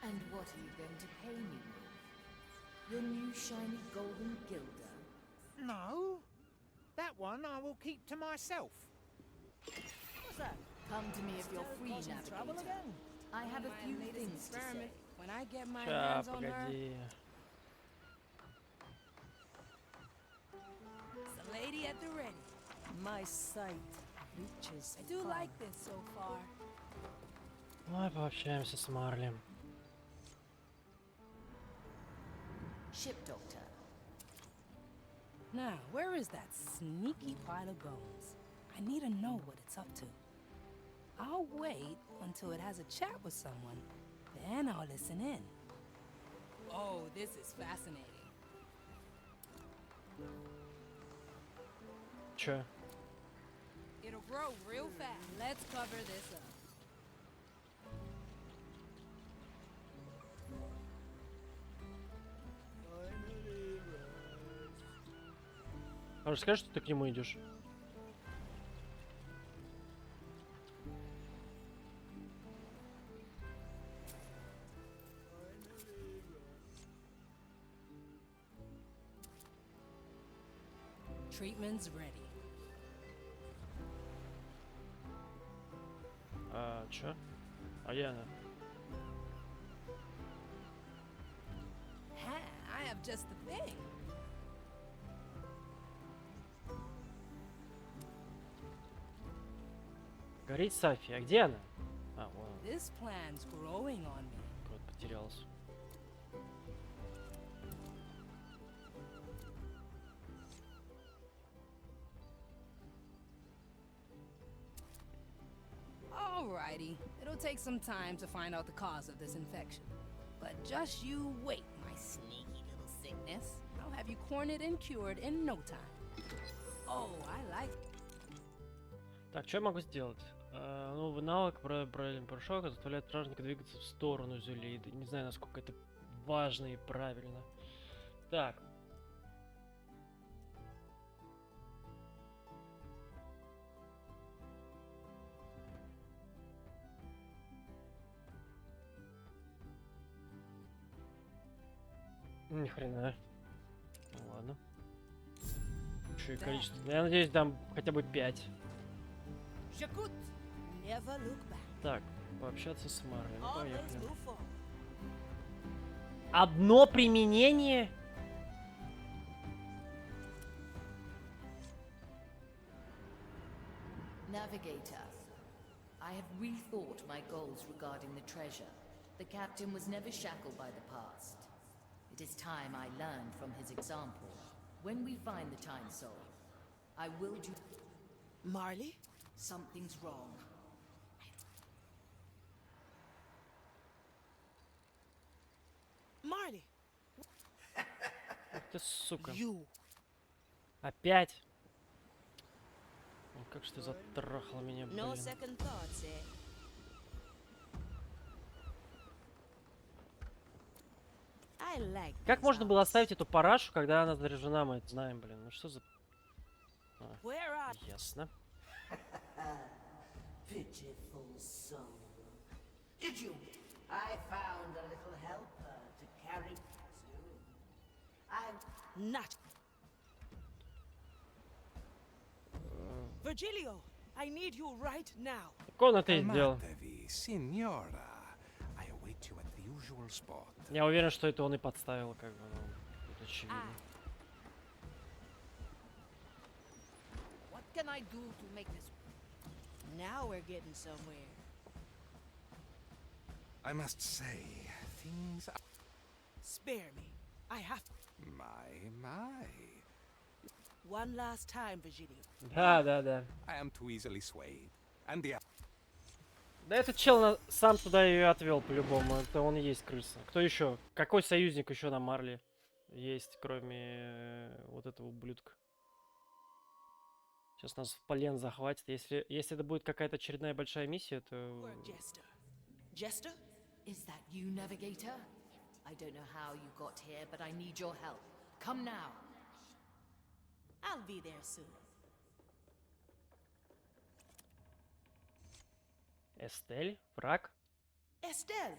And what are you going to pay me with? Your new shiny golden gilder? No, that one I will keep to myself. What's that? Come to me if you're free, Causing trouble navigator. again? I have a My few latest things to say. experiment. When I get my Ща, hands on her, погоди. it's the lady at the ready. My sight reaches I do far. like this so far. Давай пообщаемся с Марли. Ship doctor. Now, where is that sneaky pile of bones? I need to know what it's up to. I'll wait until it has a chat with someone, then I'll listen in. Oh, this is fascinating. Чё? It'll grow real fast. Let's cover this up. А расскажи, что ты к нему идешь. Treatment's ready. А, чё? А я... Ha, I have just the thing. Горит Сафи. А где она? А, вон она. This plan's growing on me. Куда-то потерялась. Alrighty, It'll take some time to find out the cause of this infection. But just you wait, my sneaky little sickness. I'll have you cornered and cured in no time. Oh, I like it. Так, что я могу сделать? Новый навык, правильный порошок, заставляет стражника двигаться в сторону Зюли. Не знаю, насколько это важно и правильно. Так. Ни хрена. Ну, ладно. Еще и количество. Я надеюсь, дам хотя бы 5. Jakut, never look back. Так, пообщаться с Марли. Ну, Always поехали. move forward. Одно применение? Navigator, I have rethought my goals regarding the treasure. The captain was never shackled by the past. It is time I learned from his example. When we find the time soul, I will do... Marley? Something's wrong. Marley, Ах ты, сука. you. Опять? О, как же ты затрахала меня, блин. No second thoughts, eh? I like Как these можно было odds. оставить эту парашу, когда она заряжена, мы это знаем, блин. Ну что за... А, Where are ясно. Pitiful soul. Did you? I found a little helper to carry. not? Virgilio, I need you right now. Так он это и сделал. Calmatevi, signora. I await you at the usual spot. Я уверен, что это он и подставил, как бы, ну, это очевидно. What can I do to make this... Now we're getting somewhere. I must say, things are... Spare me. I have My. one last time, Virgilio. Да, да, да. I am too easily swayed. And the... Да этот чел сам туда ее отвел по-любому. Это он и есть крыса. Кто еще? Какой союзник еще на Марли есть, кроме вот этого ублюдка? Сейчас нас в плен захватит. Если это будет какая-то очередная большая миссия, то... Word Jester. Jester? Is that you, Navigator? I don't know how you got here, but I need your help. Come now. I'll be there soon. Эстель? Враг? Estelle!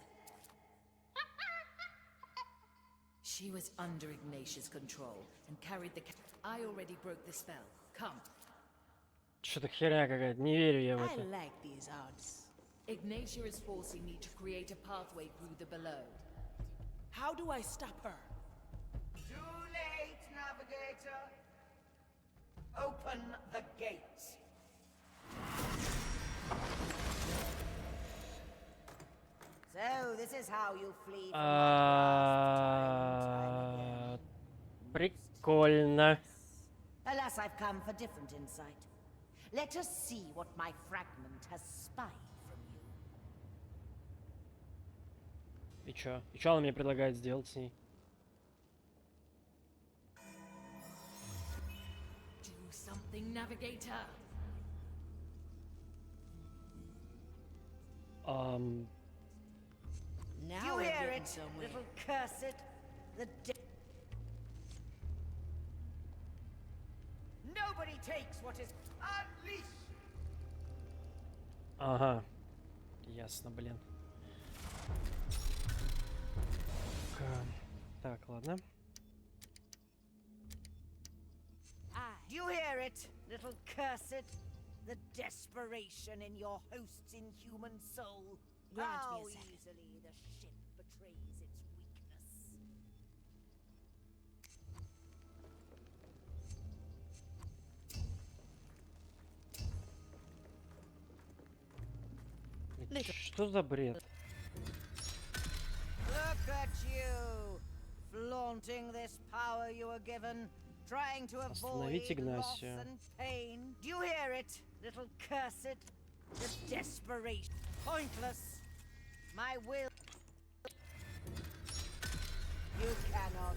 She was under Ignatius' control and carried the... I already broke the spell. Come. Что-то херня какая-то. Не верю я в I это. like these odds. Ignatia is forcing me to create a pathway through the below. How do I stop her? Too late, navigator. Open the gates. So, this is how you flee from my Прикольно. Alas, I've come for different insight. Let us see what my fragment has spied from you. И чё? И чё она мне предлагает сделать с ней? Do something, Navigator. Now You we're hear getting it, somewhere. little cursed? Nobody takes what is unleashed. Ага. Ясно, блин. Так, ладно. Do you hear it, little cursed? The desperation in your host's inhuman soul. Grant me How a second. easily the ship betrays its weakness. Что за бред? Look at you, flaunting this power you were given, trying to avoid Остановить loss Игнасия. and pain. Do you hear it, little cursed? The desperation. Pointless. My will. You cannot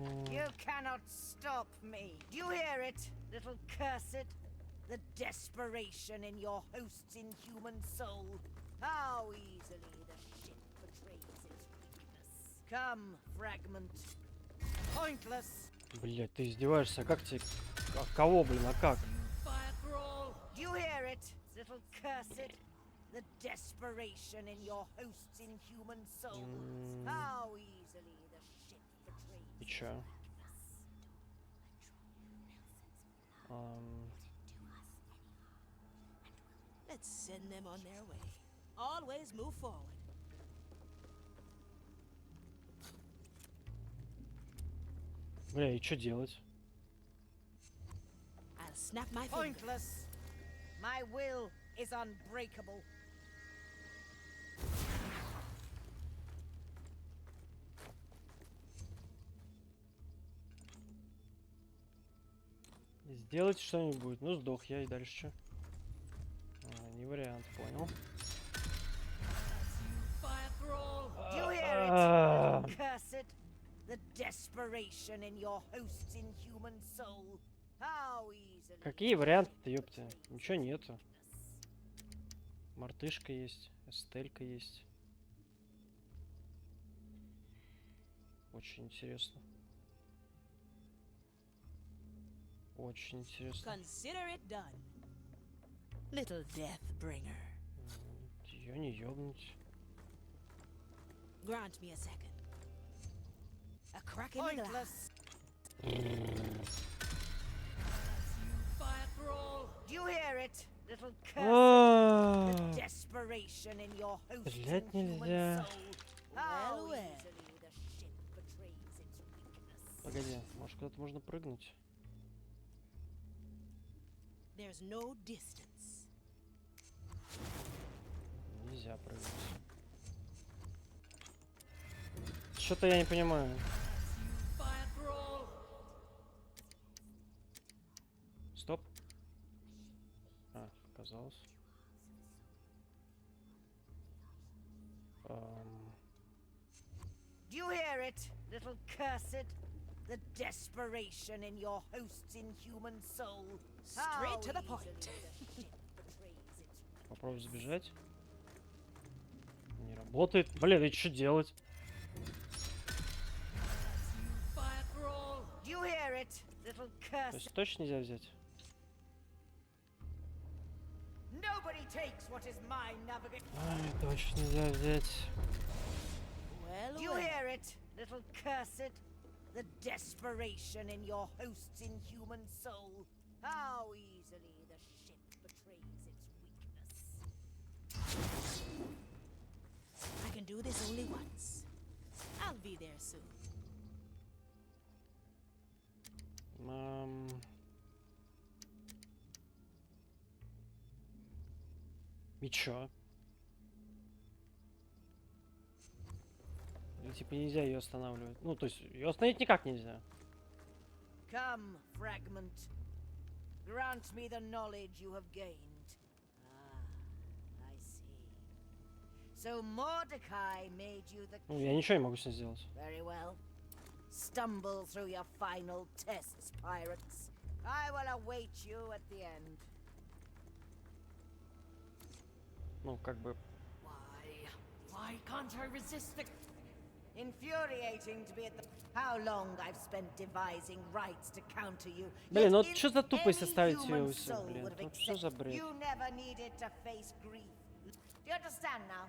wound me. You cannot stop me. Do you hear it, little cursed? The desperation in your host's inhuman soul. How easily the ship betrays its weakness. Come, fragment. Pointless. Блять, ты издеваешься? А как тебе? А кого, блин, а как? Do you hear it, little cursed? The desperation in your host's inhuman soul. How easily the ship betrays. И чё? Let's send them on their way. Always move forward. Бля, и чё делать? I'll snap my fingers. Pointless. My will is unbreakable. Сделать что-нибудь. Ну, сдох я, и дальше что? Не вариант, понял. Do you hear it, cursed? The desperation in your host's inhuman soul. How easily. Какие варианты-то, ёпта? Ничего нету. Мартышка есть, эстелька есть. Очень интересно. Очень интересно. Consider it done. Little death bringer. Ее не ёбнуть. Grant me a second. A crack in the glass. Do you hear it, little cursed? The desperation in your host's Блять, inhuman нельзя. soul. How Well, well. easily the ship betrays its weakness. Погоди, может куда-то можно прыгнуть? There's no distance. Нельзя прыгнуть. Что-то я не понимаю. Стоп. А, казалось. Do you hear it, little cursed? The desperation in your host's inhuman soul. Straight to the How point. easily the ship betrays its Попробуй сбежать. Не работает. Блин, и что делать? Do you hear it, little То cursed? есть точно нельзя взять? Nobody takes what is mine, navigate. Ай, точно нельзя взять. Well, Do you well. hear it, little cursed? The desperation in your host's inhuman soul. How easily the ship betrays its weakness. I can do this only once. I'll be there soon. И чё? Или типа нельзя ее останавливать? Ну, то есть ее остановить никак нельзя. Come, fragment. Grant me the knowledge you have gained. Ah, I see. So Mordecai made you the Ну, я ничего не могу с ней сделать. Very well. Stumble through your final tests, pirates. I will await you at the end. Ну, как бы... Why can't I resist the... Infuriating to be at the... How long I've spent devising rights to counter you. Блин, ну Yet вот что за тупость any оставить human ее все, soul блин? would have Ну, что за accepted. бред? You never needed to face grief. Do you understand now?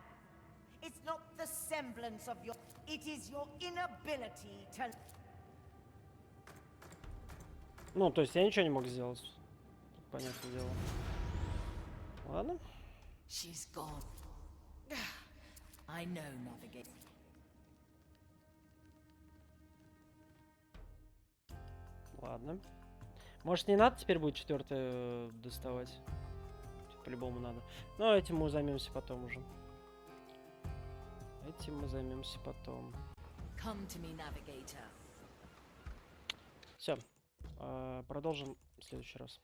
It's not the semblance of your... It is your inability to... Ну, то есть я ничего не мог сделать. Понятное дело. Ладно. She's gone. I know, Navigate. Ладно. Может, не надо теперь будет четвертое доставать? По-любому надо. Но этим мы займемся потом уже. Этим мы займемся потом. Come to me, Navigator. Все. Продолжим в следующий раз.